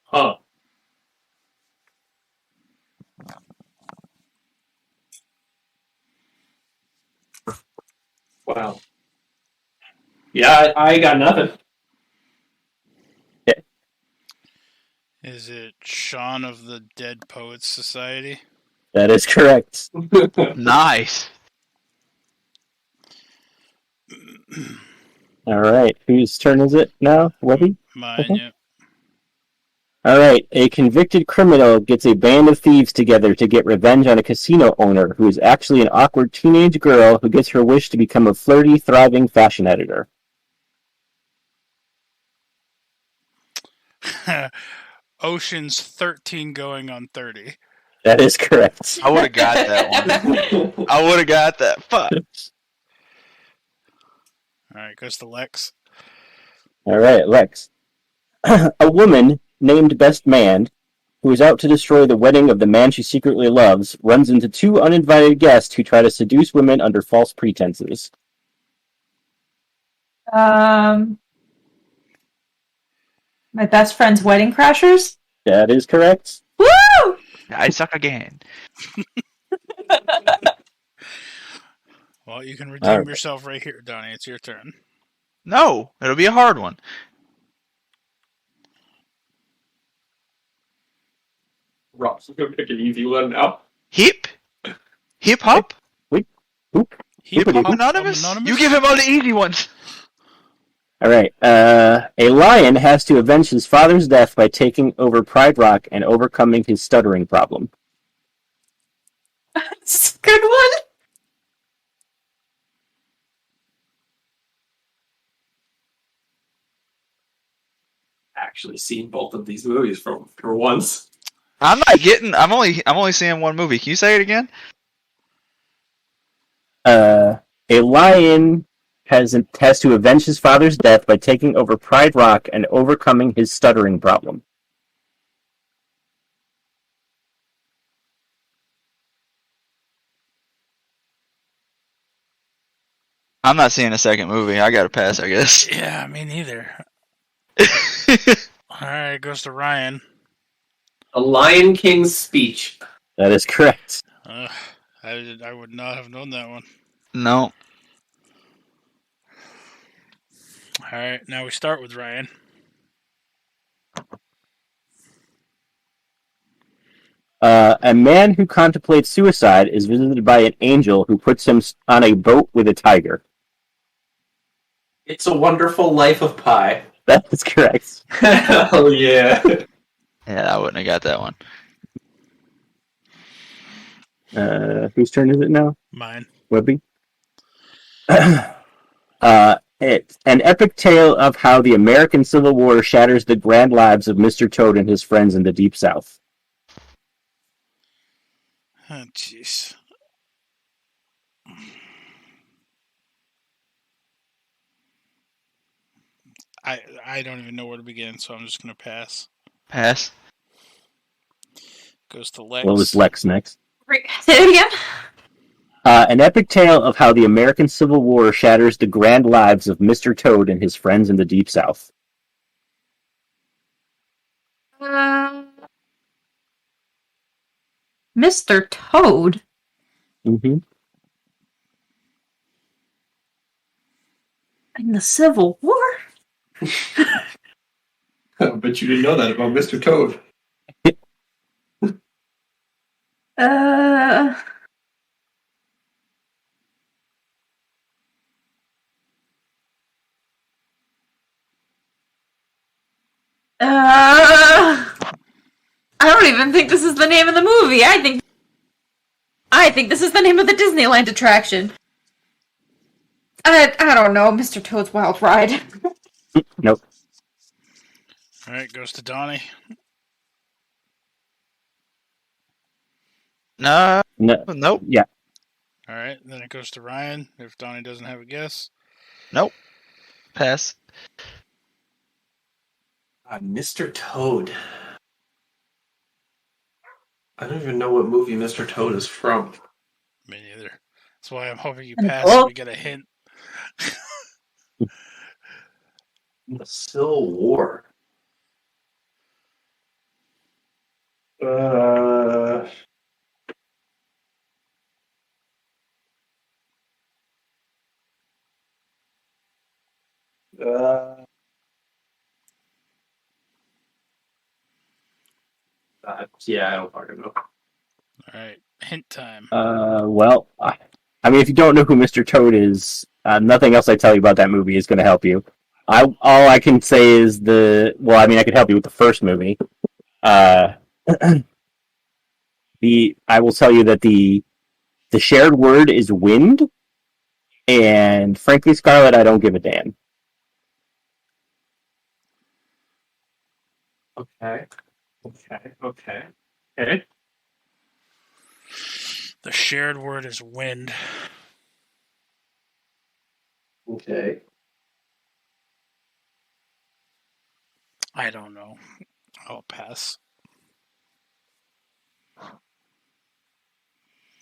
Huh. Wow. Yeah, I got nothing. Is it Shaun of the Dead Poets Society? That is correct. Nice. Alright, whose turn is it now? Webby? Mine, Okay. yeah. Alright, a convicted criminal gets a band of thieves together to get revenge on a casino owner who is actually an awkward teenage girl who gets her wish to become a flirty, thriving fashion editor. Ocean's 13 going on 30. That is correct. I would have got that one. I would have got that. Fuck. Alright, goes to Lex. Alright, Lex. A woman named Best Man, who is out to destroy the wedding of the man she secretly loves, runs into two uninvited guests who try to seduce women under false pretenses. My best friend's Wedding Crashers? That is correct. Woo! I suck again. Well, you can redeem Alright. yourself right here, Donnie. It's your turn. No, it'll be a hard one. Rob's gonna pick an easy one now. Hip? Hip hop? Oop. Hip Hop Anonymous? You give him all the easy ones. Alright, a lion has to avenge his father's death by taking over Pride Rock and overcoming his stuttering problem. That's a good one. Actually seen both of these movies for once. I'm not getting. I'm only seeing one movie. Can you say it again? A lion has to avenge his father's death by taking over Pride Rock and overcoming his stuttering problem. I'm not seeing a second movie. I gotta pass, I guess. Yeah, me neither. Alright, goes to Ryan. The Lion King's speech. That is correct. I would not have known that one. No. Alright, now we start with Ryan. A man who contemplates suicide is visited by an angel who puts him on a boat with a tiger. It's a Wonderful Life of Pi. That is correct. Hell yeah. Yeah, I wouldn't have got that one. Whose turn is it now? Mine. Webby? It's an epic tale of how the American Civil War shatters the grand lives of Mr. Toad and his friends in the Deep South. Oh, jeez. I don't even know where to begin, so I'm just going to pass. Pass. Goes to Lex. Well, it's Lex next. Say it again. An epic tale of how the American Civil War shatters the grand lives of Mr. Toad and his friends in the Deep South. Mr. Toad. Mm-hmm. In the Civil War? But you didn't know that about Mr. Toad. I don't even think this is the name of the movie. I think this is the name of the Disneyland attraction. I don't know, Mr. Toad's Wild Ride. Nope. Alright, goes to Donnie. No. No. Nope. Yeah. Alright, then it goes to Ryan, if Donnie doesn't have a guess. Nope. Pass. Mr. Toad. I don't even know what movie Mr. Toad is from. Me neither. That's why I'm hoping you And pass so we get a hint. The Civil War. Yeah, I don't fucking know. Alright, hint time. Well, I mean, if you don't know who Mr. Toad is, nothing else I tell you about that movie is going to help you. All I can say is I could help you with the first movie. I will tell you that the shared word is wind, and frankly, Scarlett, I don't give a damn. Okay. The shared word is wind. Okay. I don't know. I'll pass.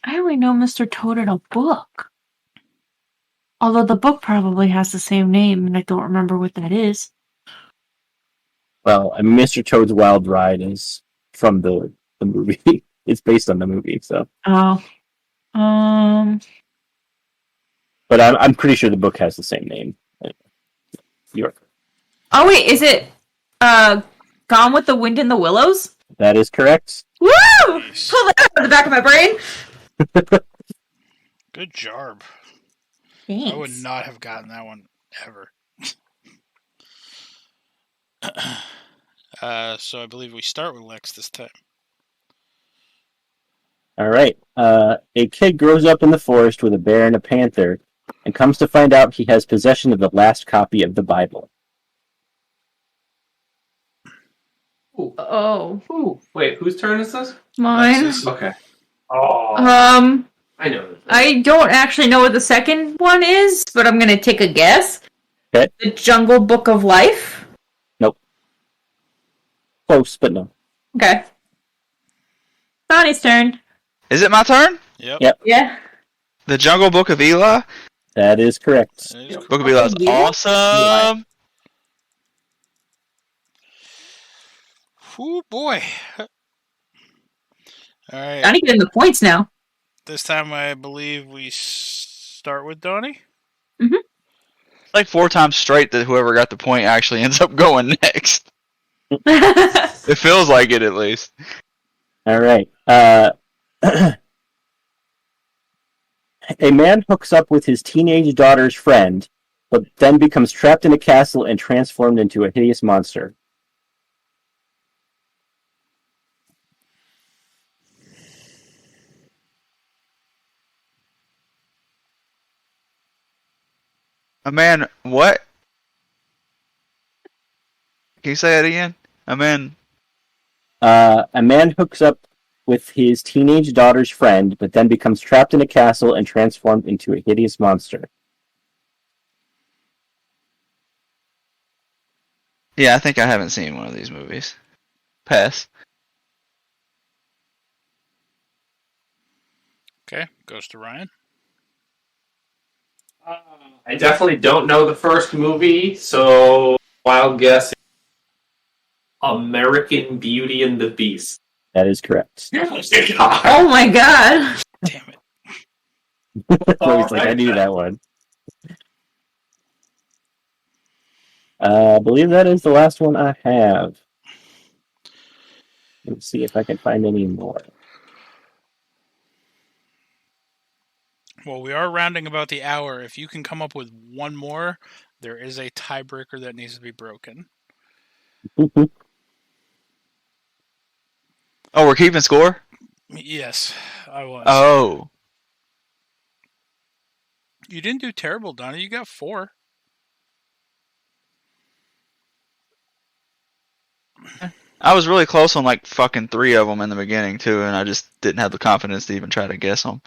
I only know Mr. Toad in a book. Although the book probably has the same name, and I don't remember what that is. Well, I mean, Mr. Toad's Wild Ride is from the movie. It's based on the movie, so. Oh. But I'm pretty sure the book has the same name. Oh, wait, is it Gone with the Wind in the Willows? That is correct. Woo! Pull that out of the back of my brain. Good job. Thanks. I would not have gotten that one ever. So I believe we start with Lex this time. All right. A kid grows up in the forest with a bear and a panther and comes to find out he has possession of the last copy of the Bible. Ooh. Oh, Ooh. Wait, whose turn is this? mine. Lex's. Okay. Oh. I know this. I don't actually know what the second one is, but I'm gonna take a guess. Okay. The Jungle Book of Life. Close, but no. Okay. Donnie's turn. Is it my turn? Yep. Yep. Yeah. The Jungle Book of Eli? That is correct. That is Book of Eli is Yeah. awesome. Ooh, boy. Alright. Donnie getting the points now. This time I believe we start with Donnie. Like 4 times straight that whoever got the point actually ends up going next. It feels like it at least. All right. A man hooks up with his teenage daughter's friend, but then becomes trapped in a castle and transformed into a hideous monster. A man, what? Can you say that again? A man. A man hooks up with his teenage daughter's friend, but then becomes trapped in a castle and transformed into a hideous monster. Yeah, I think I haven't seen one of these movies. Pass. Okay, goes to Ryan. I definitely don't know the first movie, so wild guess American Beauty and the Beast. That is correct. Oh my god. Damn it. Always like, I knew that one. I believe that is the last one I have. Let's see if I can find any more. Well, we are rounding about the hour. If you can come up with one more, there is a tiebreaker that needs to be broken. Oh, we're keeping score? Yes, I was. Oh. You didn't do terrible, Donnie. You got 4. I was really close on like fucking 3 of them in the beginning too, and I just didn't have the confidence to even try to guess them.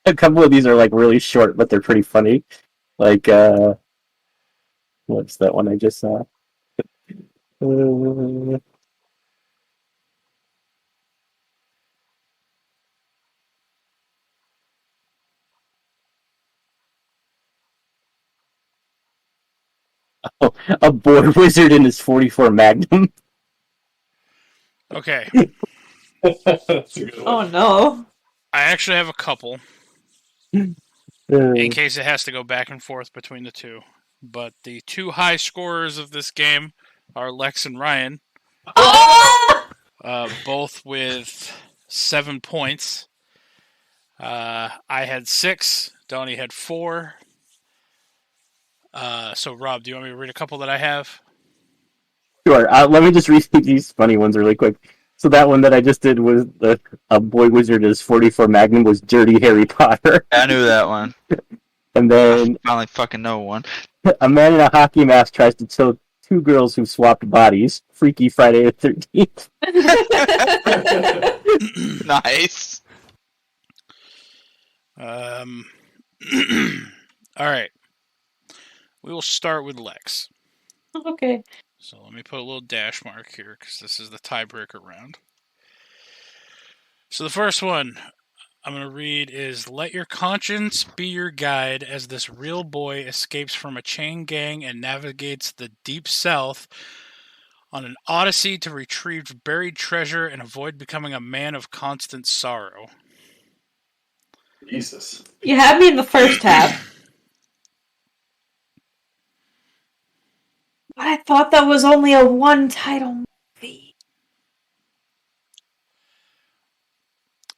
A couple of these are like really short, but they're pretty funny. Like, what's that one I just saw? A boy wizard in his 44 Magnum. Okay, That's a good one. Oh no. I actually have a couple in case it has to go back and forth between the two. But the 2 high scorers of this game are Lex and Ryan, Oh! both with 7 points. I had 6. Donnie had 4. So, Rob, do you want me to read a couple that I have? Sure. Let me just read these funny ones really quick. So that one that I just did was a boy wizard in his 44 Magnum was Dirty Harry Potter. I knew that one. And then I finally fucking know one. a man in a hockey mask tries to kill 2 girls who swapped bodies. Freaky Friday the 13th. Nice. All right. We will start with Lex. Okay. So let me put a little dash mark here because this is the tiebreaker round. So the first one I'm going to read is Let your conscience be your guide as this real boy escapes from a chain gang and navigates the deep south on an odyssey to retrieve buried treasure and avoid becoming a man of constant sorrow. Jesus. You had me in the first half. What? thought that was only a one-title movie.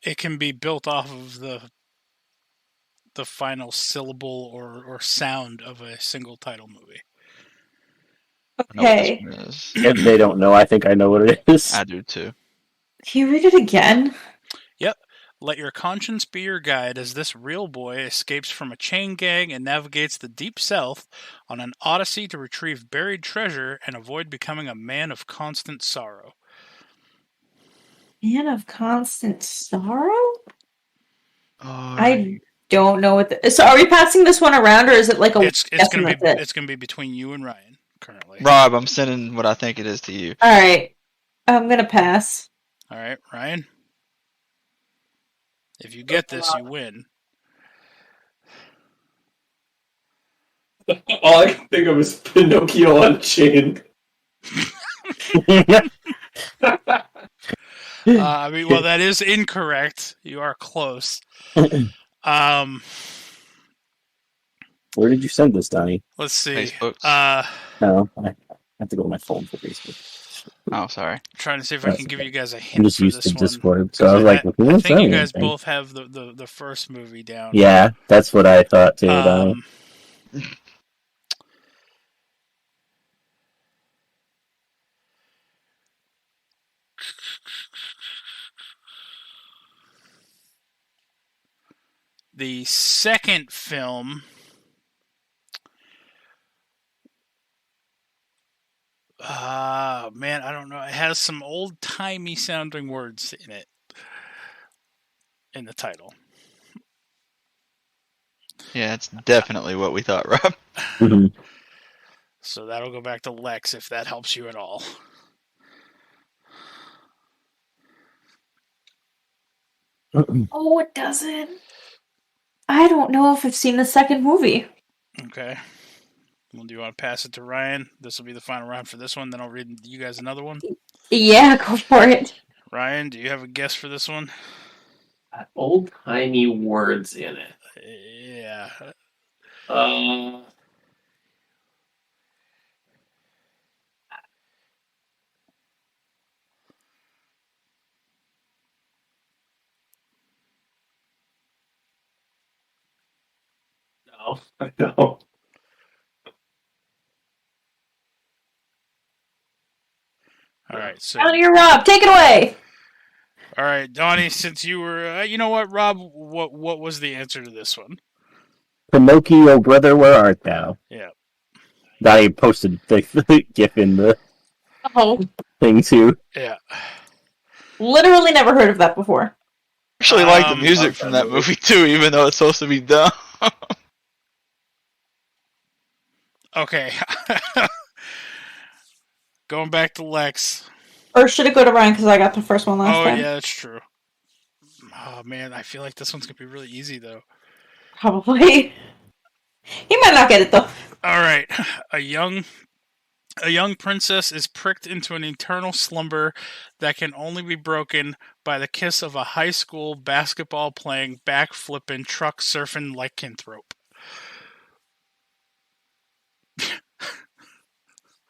It can be built off of the final syllable or sound of a single title movie. I know what Okay. this one is. If they don't know, I think I know what it is. I do too. Can you read it again? Yep. Let your conscience be your guide as this real boy escapes from a chain gang and navigates the deep south on an odyssey to retrieve buried treasure and avoid becoming a man of constant sorrow. Man of Constant Sorrow? Alright. I don't know what so are we passing this one around, or is it like a It's gonna be between you and Ryan currently. Rob, I'm sending what I think it is to you. Alright. I'm gonna pass. All right, Ryan. If you get this, you win. All I can think of is Pinocchio on a chain. Well, that is incorrect. You are close. Where did you send this, Donnie? Let's see. Facebook. No, I have to go to my phone for Facebook. Oh, sorry. Trying to see if I can give you guys a I'm hint just for used this to one. Discord, so I was like, I think you guys both have the first movie down. Yeah, that's what I thought too, Donnie. The second film, man, I don't know. It has some old-timey sounding words in it, in the title. Yeah, it's definitely what we thought, Rob. Mhm. So that'll go back to Lex if that helps you at all. Oh, it doesn't. I don't know if I've seen the second movie. Okay. Well, do you want to pass it to Ryan? This will be the final round for this one. Then I'll read you guys another one. Yeah, go for it. Ryan, do you have a guess for this one? Old timey words in it. Yeah. No, I don't. All right. So, Down to your Rob. Take it away. all right, Donnie. Since you were, you know what, Rob? What was the answer to this one? Pinocchio, brother, where art thou? Yeah. Donnie posted the GIF in the Oh, thing too. Yeah. literally never heard of that before. I actually like the Um, music from that movie too, even though it's supposed to be dumb. Okay. Going back to Lex. Or should it go to Ryan because I got the first one last Oh time? yeah, that's true. Oh man, I feel like this one's gonna be really easy though. Probably. He might not get it though. All right, a young princess is pricked into an eternal slumber that can only be broken by the kiss of a high school basketball playing, backflipping, truck surfing lycanthrope.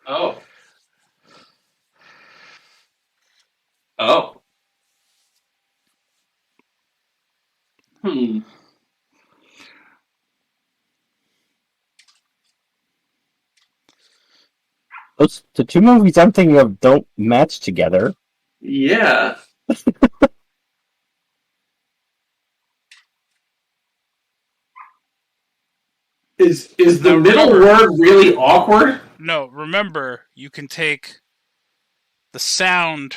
Oh. Oh. The two movies I'm thinking of don't match together. Yeah. Is the middle word really awkward? No, remember, you can take the sound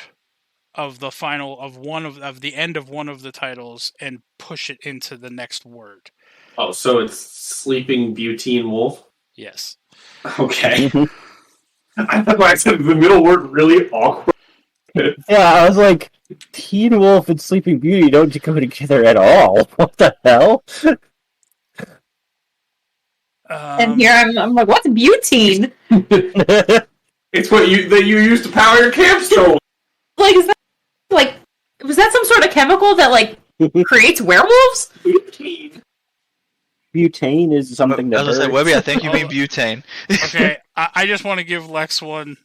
of the final of one of the end of one of the titles and push it into the next word. Oh, so it's Sleeping Butene Wolf? Yes. Okay. I thought when I said the middle word really awkward. Yeah, I was like, Teen Wolf and Sleeping Beauty don't go together at all. What the hell? And here I'm like, what's butene? It's what you use to power your camp stove. Like, is that like, was that some sort of chemical that like creates werewolves? Butene. Butane is something I that was gonna say, hurts. Webby, I think you mean butane. Okay, I just want to give Lex one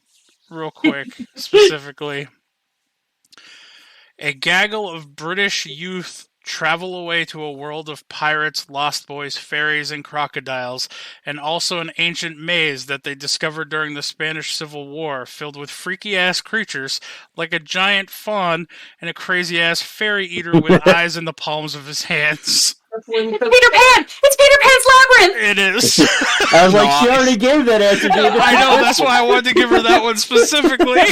real quick, specifically. A gaggle of British youth travel away to a world of pirates, lost boys, fairies, and crocodiles, and also an ancient maze that they discovered during the Spanish Civil War, filled with freaky-ass creatures like a giant fawn and a crazy-ass fairy eater with eyes in the palms of his hands. It's Peter Pan! It's Peter Pan's Labyrinth! It is. I was like, she already gave that answer. Dude. I know, that's why I wanted to give her that one specifically.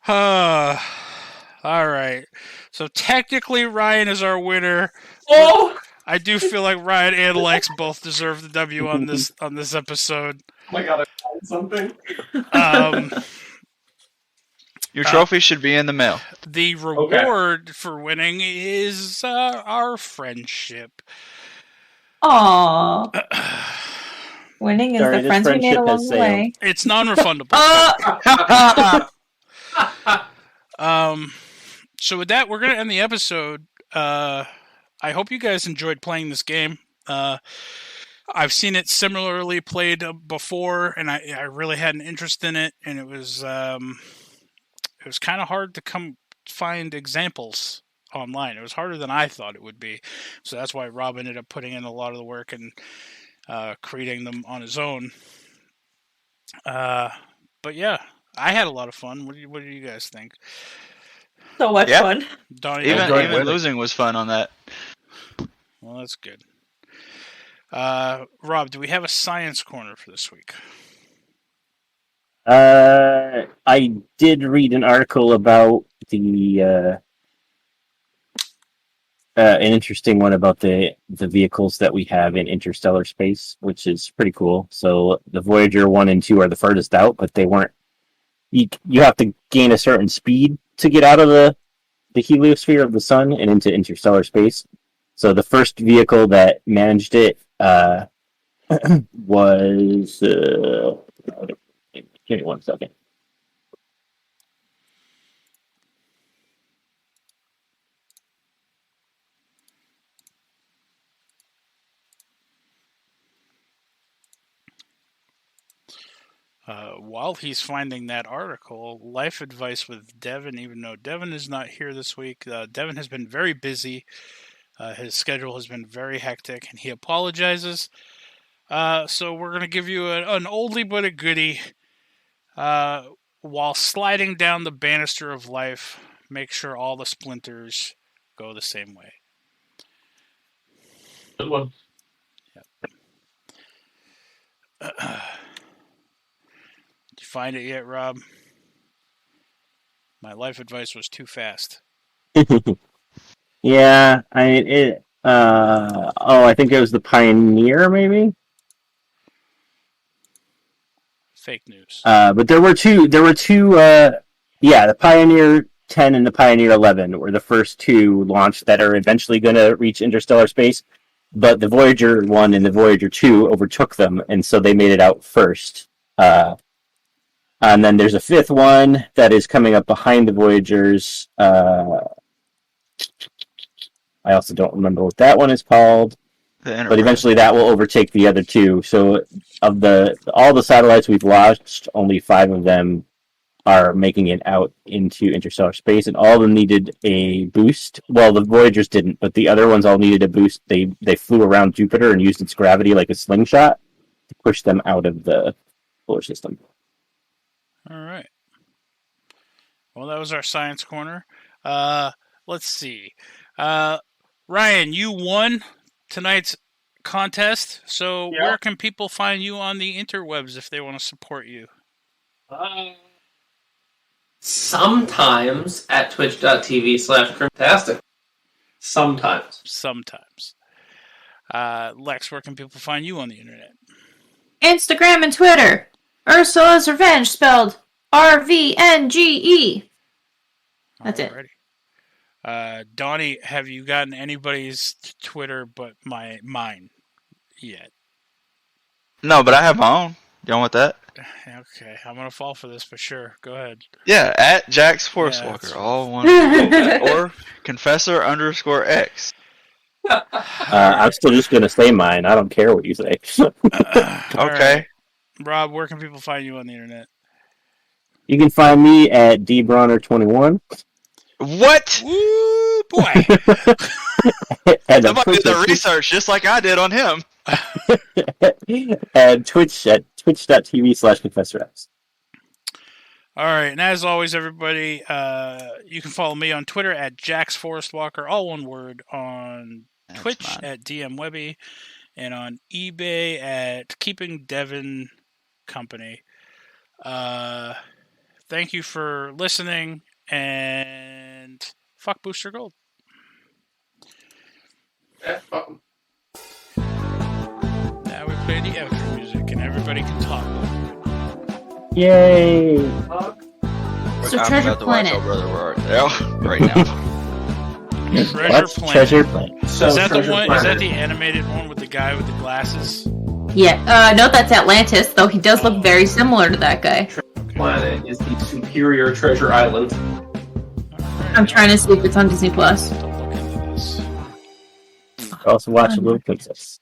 All right. So technically, Ryan is our winner. Oh! I do feel like Ryan and Lex both deserve the W on this episode. Oh my god, I found something. Your trophy should be in the mail. The reward for winning is our friendship. Aww. Winning is Sorry, the this friends we made friendship along has the way. It's non-refundable. So with that, we're going to end the episode. I hope you guys enjoyed playing this game. I've seen it similarly played before, and I really had an interest in it, and it was kind of hard to find examples online. It was harder than I thought it would be. So that's why Rob ended up putting in a lot of the work and creating them on his own. But yeah, I had a lot of fun. What do you guys think? So much fun. Donnie, Even losing was fun on that. Well, that's good. Rob, do we have a science corner for this week? I did read an article about an interesting one about the vehicles that we have in interstellar space, which is pretty cool. So the Voyager 1 and 2 are the furthest out, but they weren't. You have to gain a certain speed to get out of the heliosphere of the sun and into interstellar space. So the first vehicle that managed it was. Give me 1 second. While he's finding that article, life advice with Devin, even though Devin is not here this week, Devin has been very busy. His schedule has been very hectic, and he apologizes. So we're going to give you an oldie but a goodie. While sliding down the banister of life, make sure all the splinters go the same way. Good one. Yep. Did you find it yet, Rob? My life advice was too fast. Yeah, I think it was the Pioneer, maybe. Fake news. But there were two. The Pioneer 10 and the Pioneer 11 were the first two launched that are eventually going to reach interstellar space. But the Voyager 1 and the Voyager 2 overtook them, and so they made it out first. And then there's a fifth one that is coming up behind the Voyagers. I also don't remember what that one is called. But eventually that will overtake the other two. So of all the satellites we've launched, only 5 of them are making it out into interstellar space, and all of them needed a boost. Well, the Voyagers didn't, but the other ones all needed a boost. They flew around Jupiter and used its gravity like a slingshot to push them out of the solar system. All right. Well, that was our science corner. Let's see. Ryan, you won tonight's contest. So where can people find you on the interwebs if they want to support you? Sometimes at twitch.tv/Crimtastic. Sometimes. Lex, where can people find you on the internet? Instagram and Twitter. Ursula's Revenge, spelled RVNGE. That's it. Donnie, have you gotten anybody's Twitter but mine yet? No, but I have my own. You want that? Okay, I'm gonna fall for this for sure. Go ahead. Yeah, at Jax Forcewalker, all one. Or Confessor_X. I'm still just gonna say mine. I don't care what you say. All Okay. right. Rob, where can people find you on the internet? You can find me at dbronner21. What? Woo, boy. And Somebody did the research just like I did on him. and Twitch at twitch.tv/ConfessorX. All right, and as always, everybody, you can follow me on Twitter at JaxForestWalker, all one word, on That's Twitch fine. at DM Webby, and on eBay at Keeping Devon Company. Thank you for listening, and fuck Booster Gold. Now we play the outro music, and everybody can talk. Yay! So I'm Treasure about to watch Planet. your brother right now. Treasure What's Planet. Treasure Planet? So Is that the Treasure one? Planet. Is that the animated one with the guy with the glasses? Yeah. No, that's Atlantis, though he does look very similar to that guy. Planet is the superior treasure island. I'm trying to see if it's on Disney Plus. to look into this. Also watch Little Princess.